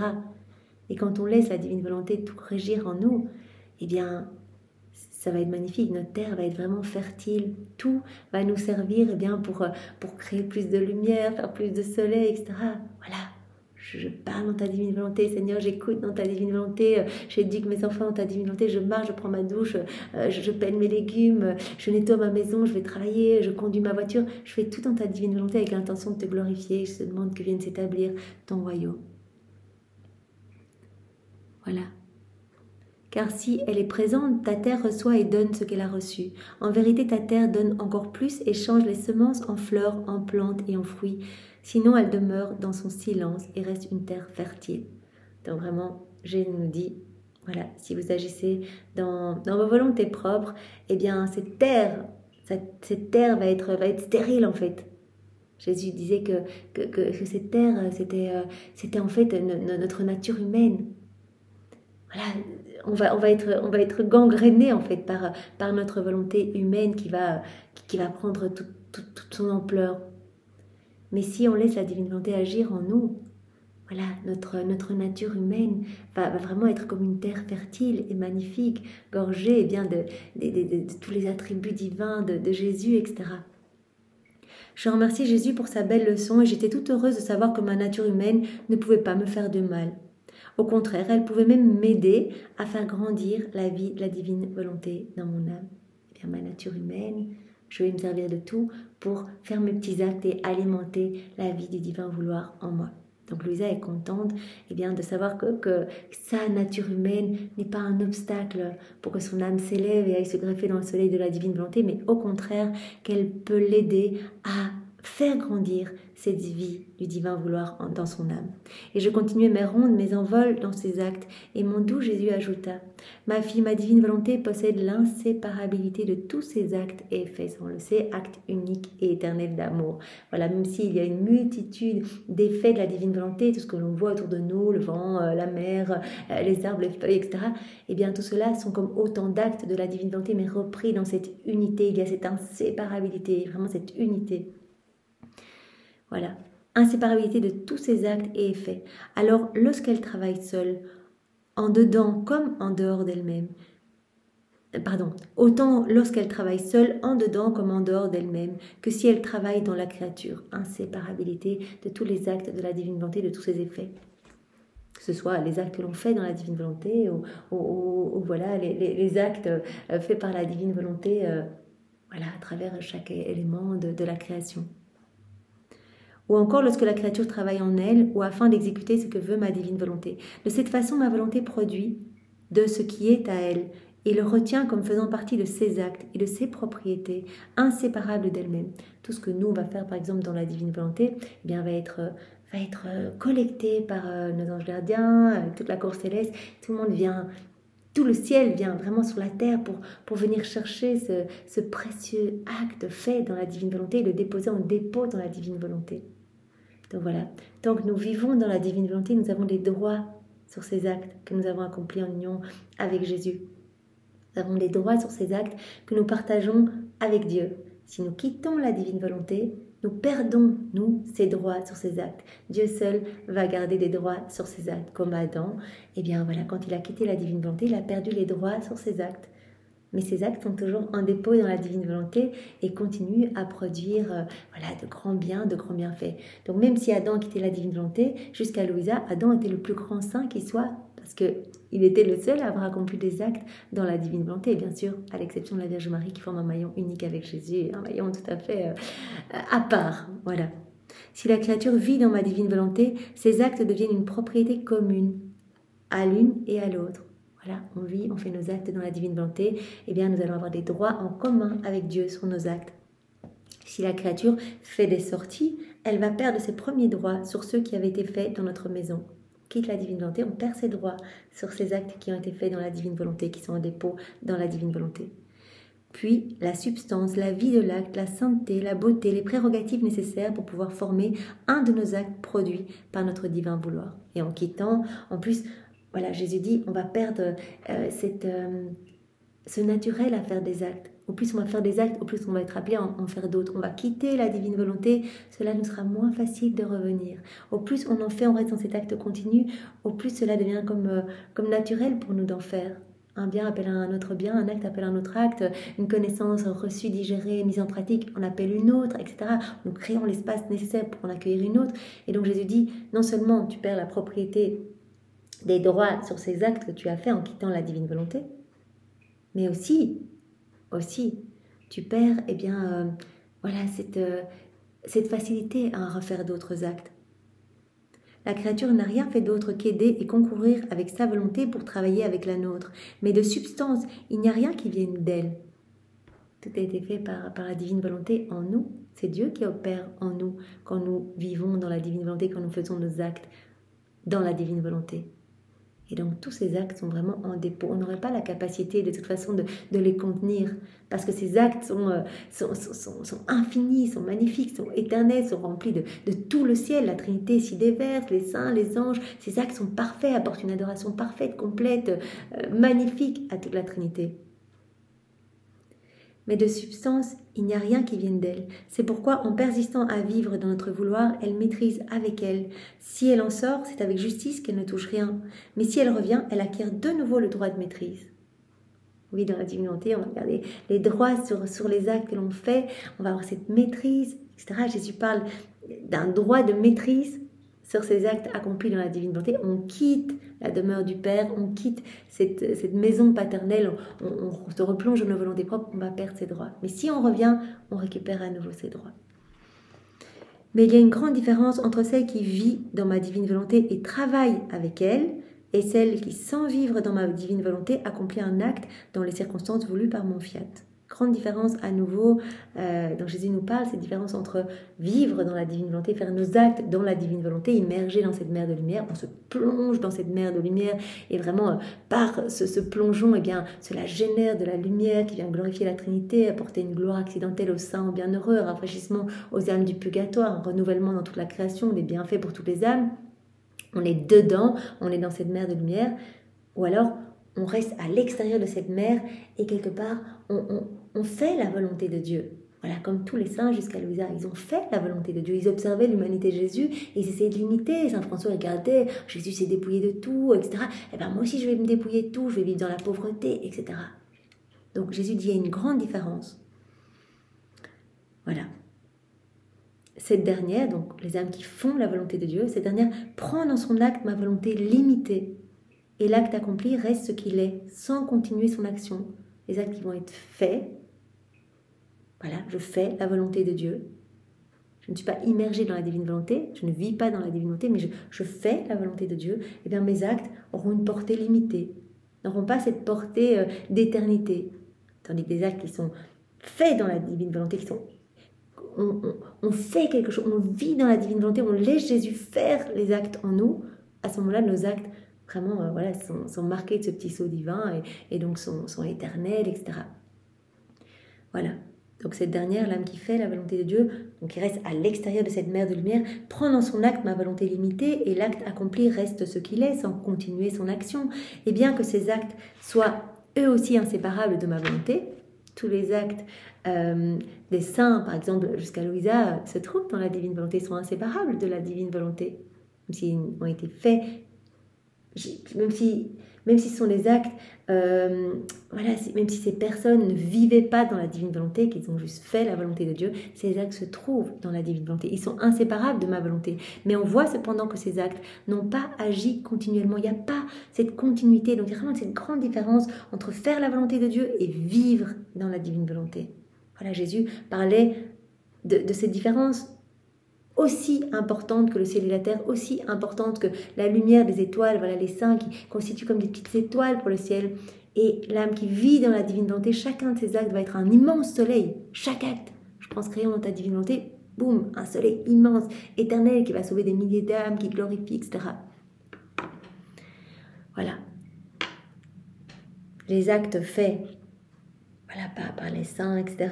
Et quand on laisse la divine volonté tout régir en nous, eh bien, ça va être magnifique, notre terre va être vraiment fertile, tout va nous servir eh bien, pour créer plus de lumière, faire plus de soleil, etc. Voilà, je parle dans ta divine volonté, Seigneur, j'écoute dans ta divine volonté, j'éduque mes enfants dans ta divine volonté, je marche, je prends ma douche, je pèle mes légumes, je nettoie ma maison, je vais travailler, je conduis ma voiture, je fais tout dans ta divine volonté avec l'intention de te glorifier, je te demande que vienne s'établir ton royaume. Voilà. Car si elle est présente, ta terre reçoit et donne ce qu'elle a reçu. En vérité, ta terre donne encore plus et change les semences en fleurs, en plantes et en fruits. Sinon, elle demeure dans son silence et reste une terre fertile. Donc vraiment, Jésus nous dit, voilà, si vous agissez dans vos volontés propres, eh bien cette terre va être stérile en fait. Jésus disait que cette terre, c'était en fait notre nature humaine. Voilà, on va être gangréné en fait par notre volonté humaine qui va prendre toute son ampleur. Mais si on laisse la divine volonté agir en nous, voilà, notre nature humaine va vraiment être comme une terre fertile et magnifique, gorgée bien de tous les attributs divins de Jésus, etc. Je remercie Jésus pour sa belle leçon et j'étais toute heureuse de savoir que ma nature humaine ne pouvait pas me faire de mal. Au contraire, elle pouvait même m'aider à faire grandir la vie de la divine volonté dans mon âme. Eh bien, ma nature humaine, je vais me servir de tout pour faire mes petits actes et alimenter la vie du divin vouloir en moi. Donc Louisa est contente de savoir que sa nature humaine n'est pas un obstacle pour que son âme s'élève et aille se greffer dans le soleil de la divine volonté, mais au contraire qu'elle peut l'aider à faire grandir cette vie du divin vouloir dans son âme. Et je continuais mes rondes, mes envols dans ses actes, et mon doux Jésus ajouta, « Ma fille, ma divine volonté possède l'inséparabilité de tous ses actes et effets, on le sait, acte unique et éternel d'amour. » Voilà, même s'il y a une multitude d'effets de la divine volonté, tout ce que l'on voit autour de nous, le vent, la mer, les arbres, les feuilles, etc., eh bien tout cela sont comme autant d'actes de la divine volonté, mais repris dans cette unité, il y a cette inséparabilité, vraiment cette unité. Voilà, inséparabilité de tous ses actes et effets. Alors, lorsqu'elle travaille seule, en dedans comme en dehors d'elle-même, autant lorsqu'elle travaille seule, en dedans comme en dehors d'elle-même, que si elle travaille dans la créature, inséparabilité de tous les actes de la divine volonté, de tous ses effets. Que ce soit les actes que l'on fait dans la divine volonté, ou voilà, les actes faits par la divine volonté, voilà, à travers chaque élément de la création. Ou encore lorsque la créature travaille en elle, ou afin d'exécuter ce que veut ma divine volonté. De cette façon, ma volonté produit de ce qui est à elle, et le retient comme faisant partie de ses actes et de ses propriétés, inséparables d'elle-même. Tout ce que nous, on va faire, par exemple, dans la divine volonté, eh bien, va être collecté par nos anges gardiens, toute la cour céleste. Tout le monde vient, tout le ciel vient vraiment sur la terre pour venir chercher ce précieux acte fait dans la divine volonté et le déposer en dépôt dans la divine volonté. Donc voilà, tant que nous vivons dans la divine volonté, nous avons des droits sur ces actes que nous avons accomplis en union avec Jésus. Nous avons des droits sur ces actes que nous partageons avec Dieu. Si nous quittons la divine volonté, nous perdons, nous, ces droits sur ces actes. Dieu seul va garder des droits sur ces actes. Comme Adam, eh bien voilà, quand il a quitté la divine volonté, il a perdu les droits sur ses actes. Mais ces actes sont toujours en dépôt dans la divine volonté et continuent à produire de grands biens, de grands bienfaits. Donc même si Adam a quitté la divine volonté, jusqu'à Louisa, Adam était le plus grand saint qui soit, parce qu'il était le seul à avoir accompli des actes dans la divine volonté, et bien sûr, à l'exception de la Vierge Marie qui forme un maillon unique avec Jésus, un maillon tout à fait à part. Voilà. Si la créature vit dans ma divine volonté, ces actes deviennent une propriété commune à l'une et à l'autre. Voilà, on vit, on fait nos actes dans la divine volonté, eh bien nous allons avoir des droits en commun avec Dieu sur nos actes. Si la créature fait des sorties, elle va perdre ses premiers droits sur ceux qui avaient été faits dans notre maison. Quitte la divine volonté, on perd ses droits sur ces actes qui ont été faits dans la divine volonté, qui sont en dépôt dans la divine volonté. Puis la substance, la vie de l'acte, la sainteté, la beauté, les prérogatives nécessaires pour pouvoir former un de nos actes produits par notre divin vouloir. Et en quittant, en plus, voilà, Jésus dit, on va perdre ce naturel à faire des actes. Au plus on va faire des actes, au plus on va être appelé à en faire d'autres. On va quitter la divine volonté, cela nous sera moins facile de revenir. Au plus on en fait, on reste dans cet acte continu, au plus cela devient comme naturel pour nous d'en faire. Un bien appelle un autre bien, un acte appelle un autre acte, une connaissance reçue, digérée, mise en pratique, on appelle une autre, etc. Nous créons l'espace nécessaire pour en accueillir une autre. Et donc Jésus dit, non seulement tu perds la propriété des droits sur ces actes que tu as fait en quittant la divine volonté, mais aussi, tu perds cette facilité à refaire d'autres actes. La créature n'a rien fait d'autre qu'aider et concourir avec sa volonté pour travailler avec la nôtre. Mais de substance, il n'y a rien qui vienne d'elle. Tout a été fait par la divine volonté en nous. C'est Dieu qui opère en nous quand nous vivons dans la divine volonté, quand nous faisons nos actes dans la divine volonté. Et donc tous ces actes sont vraiment en dépôt. On n'aurait pas la capacité de toute façon de les contenir, parce que ces actes sont infinis, sont magnifiques, sont éternels, sont remplis de tout le ciel. La Trinité s'y déverse, les saints, les anges. Ces actes sont parfaits, apportent une adoration parfaite, complète, magnifique à toute la Trinité. Mais de substance, il n'y a rien qui vienne d'elle. C'est pourquoi, en persistant à vivre dans notre vouloir, elle maîtrise avec elle. Si elle en sort, c'est avec justice qu'elle ne touche rien. Mais si elle revient, elle acquiert de nouveau le droit de maîtrise. Oui, dans la divinité, on va regarder les droits sur les actes que l'on fait. On va avoir cette maîtrise, etc. Jésus parle d'un droit de maîtrise sur ces actes accomplis dans la divine volonté. On quitte la demeure du Père, on quitte cette maison paternelle, on se replonge dans nos volontés propres, on va perdre ses droits. Mais si on revient, on récupère à nouveau ses droits. Mais il y a une grande différence entre celle qui vit dans ma divine volonté et travaille avec elle, et celle qui, sans vivre dans ma divine volonté, accomplit un acte dans les circonstances voulues par mon fiat. Grande différence à nouveau dont Jésus nous parle, cette différence entre vivre dans la divine volonté, faire nos actes dans la divine volonté, immerger dans cette mer de lumière, on se plonge dans cette mer de lumière et vraiment par ce plongeon, eh bien, cela génère de la lumière qui vient glorifier la Trinité, apporter une gloire accidentelle aux saints, aux bienheureux, un rafraîchissement aux âmes du purgatoire, un renouvellement dans toute la création, des bienfaits pour toutes les âmes. On est dedans, on est dans cette mer de lumière, ou alors on reste à l'extérieur de cette mer et quelque part on fait la volonté de Dieu. Voilà, comme tous les saints jusqu'à Louisa, ils ont fait la volonté de Dieu. Ils observaient l'humanité de Jésus et ils essayaient de l'imiter. Saint François regardait, Jésus s'est dépouillé de tout, etc. Et bien moi aussi je vais me dépouiller de tout, je vais vivre dans la pauvreté, etc. Donc Jésus dit il y a une grande différence. Voilà. Cette dernière, donc les âmes qui font la volonté de Dieu, cette dernière prend dans son acte ma volonté limitée. Et l'acte accompli reste ce qu'il est, sans continuer son action. Les actes qui vont être faits, voilà, je fais la volonté de Dieu. Je ne suis pas immergée dans la divine volonté, je ne vis pas dans la divine volonté, mais je fais la volonté de Dieu. Et bien mes actes auront une portée limitée, n'auront pas cette portée d'éternité. Tandis que des actes qui sont faits dans la divine volonté, qui sont on fait quelque chose, on vit dans la divine volonté, on laisse Jésus faire les actes en nous. À ce moment-là, nos actes vraiment voilà, sont marqués de ce petit sceau divin et donc sont éternels, etc. Voilà. Donc cette dernière, l'âme qui fait la volonté de Dieu, donc qui reste à l'extérieur de cette mer de lumière, prend dans son acte ma volonté limitée et l'acte accompli reste ce qu'il est sans continuer son action. Et bien que ces actes soient eux aussi inséparables de ma volonté, tous les actes des saints, par exemple jusqu'à Louisa, se trouvent dans la divine volonté, sont inséparables de la divine volonté, même s'ils ont été faits, même si ce sont des actes, voilà, même si ces personnes ne vivaient pas dans la divine volonté, qu'ils ont juste fait la volonté de Dieu, ces actes se trouvent dans la divine volonté. Ils sont inséparables de ma volonté. Mais on voit cependant que ces actes n'ont pas agi continuellement. Il n'y a pas cette continuité. Donc il y a vraiment cette grande différence entre faire la volonté de Dieu et vivre dans la divine volonté. Voilà, Jésus parlait de cette différence aussi importante que le ciel et la terre, aussi importante que la lumière des étoiles, voilà les saints qui constituent comme des petites étoiles pour le ciel, et l'âme qui vit dans la divine volonté, chacun de ces actes va être un immense soleil, chaque acte. Je pense créer dans ta divine volonté, boum, un soleil immense, éternel, qui va sauver des milliers d'âmes, qui glorifie, etc. Voilà. Les actes faits, voilà, par les saints, etc.,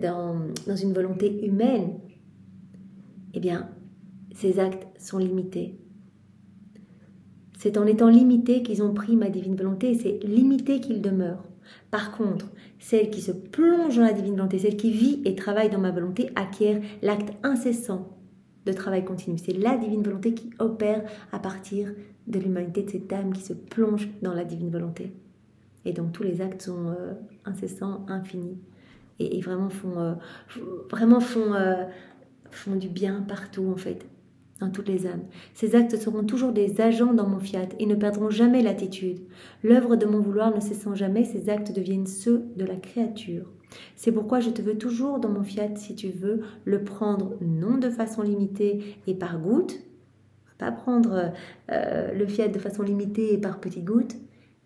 dans une volonté humaine, eh bien, ces actes sont limités. C'est en étant limités qu'ils ont pris ma divine volonté, et c'est limité qu'ils demeurent. Par contre, celle qui se plonge dans la divine volonté, celle qui vit et travaille dans ma volonté, acquiert l'acte incessant de travail continu. C'est la divine volonté qui opère à partir de l'humanité, de cette âme qui se plonge dans la divine volonté. Et donc tous les actes sont incessants, infinis, et vraiment font du bien partout en fait, dans toutes les âmes. Ces actes seront toujours des agents dans mon fiat et ne perdront jamais l'attitude. L'œuvre de mon vouloir ne cessant jamais, ces actes deviennent ceux de la créature. C'est pourquoi je te veux toujours dans mon fiat si tu veux le prendre non de façon limitée et par goutte, Pas prendre le fiat de façon limitée et par petites gouttes,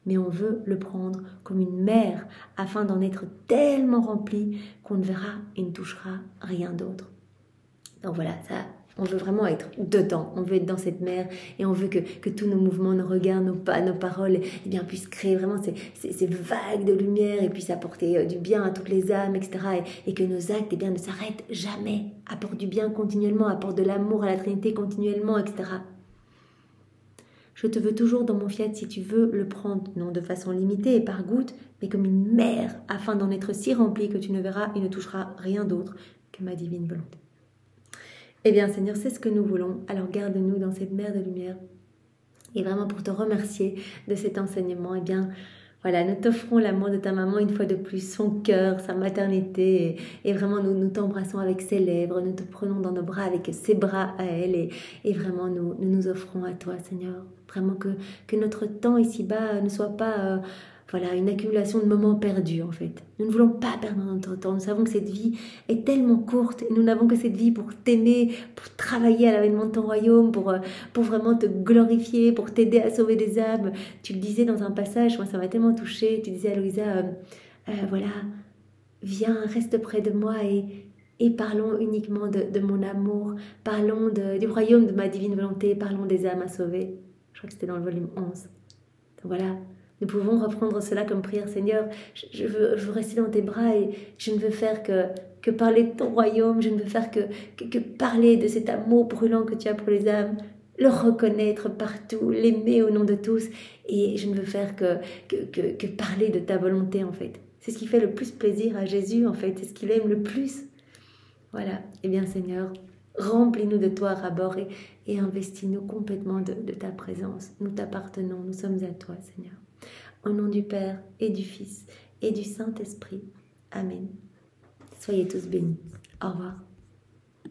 mais on veut le prendre comme une mer afin d'en être tellement rempli qu'on ne verra et ne touchera rien d'autre. Donc voilà, ça, on veut vraiment être dedans, on veut être dans cette mer et on veut que tous nos mouvements, nos regards, nos pas, nos paroles eh bien, puissent créer vraiment ces vagues de lumière et puissent apporter du bien à toutes les âmes, etc. Et que nos actes eh bien, ne s'arrêtent jamais, apportent du bien continuellement, apportent de l'amour à la Trinité continuellement, etc. Je te veux toujours dans mon fiat si tu veux le prendre, non de façon limitée et par gouttes, mais comme une mer, afin d'en être si rempli que tu ne verras et ne toucheras rien d'autre que ma divine volonté. Eh bien, Seigneur, c'est ce que nous voulons. Alors garde-nous dans cette mer de lumière. Et vraiment pour te remercier de cet enseignement, eh bien, voilà, nous t'offrons l'amour de ta maman une fois de plus, son cœur, sa maternité. Et vraiment, nous t'embrassons avec ses lèvres, nous te prenons dans nos bras avec ses bras à elle. Et vraiment, nous offrons à toi, Seigneur. Vraiment que notre temps ici-bas ne soit pas... voilà, une accumulation de moments perdus en fait. Nous ne voulons pas perdre notre temps. Nous savons que cette vie est tellement courte et nous n'avons que cette vie pour t'aimer, pour travailler à l'avènement de ton royaume, pour vraiment te glorifier, pour t'aider à sauver des âmes. Tu le disais dans un passage, moi ça m'a tellement touchée. Tu disais à Louisa, voilà, viens, reste près de moi et parlons uniquement de mon amour. Parlons du royaume de ma divine volonté. Parlons des âmes à sauver. Je crois que c'était dans le volume 11. Donc voilà. Nous pouvons reprendre cela comme prière. Seigneur, je veux rester dans tes bras et je ne veux faire que parler de ton royaume. Je ne veux faire que parler de cet amour brûlant que tu as pour les âmes. Le reconnaître partout, l'aimer au nom de tous. Et je ne veux faire que parler de ta volonté en fait. C'est ce qui fait le plus plaisir à Jésus en fait. C'est ce qu'il aime le plus. Voilà. Eh bien Seigneur, remplis-nous de toi à bord et investis-nous complètement de ta présence. Nous t'appartenons, nous sommes à toi Seigneur. Au nom du Père et du Fils et du Saint-Esprit. Amen. Soyez tous bénis. Au revoir.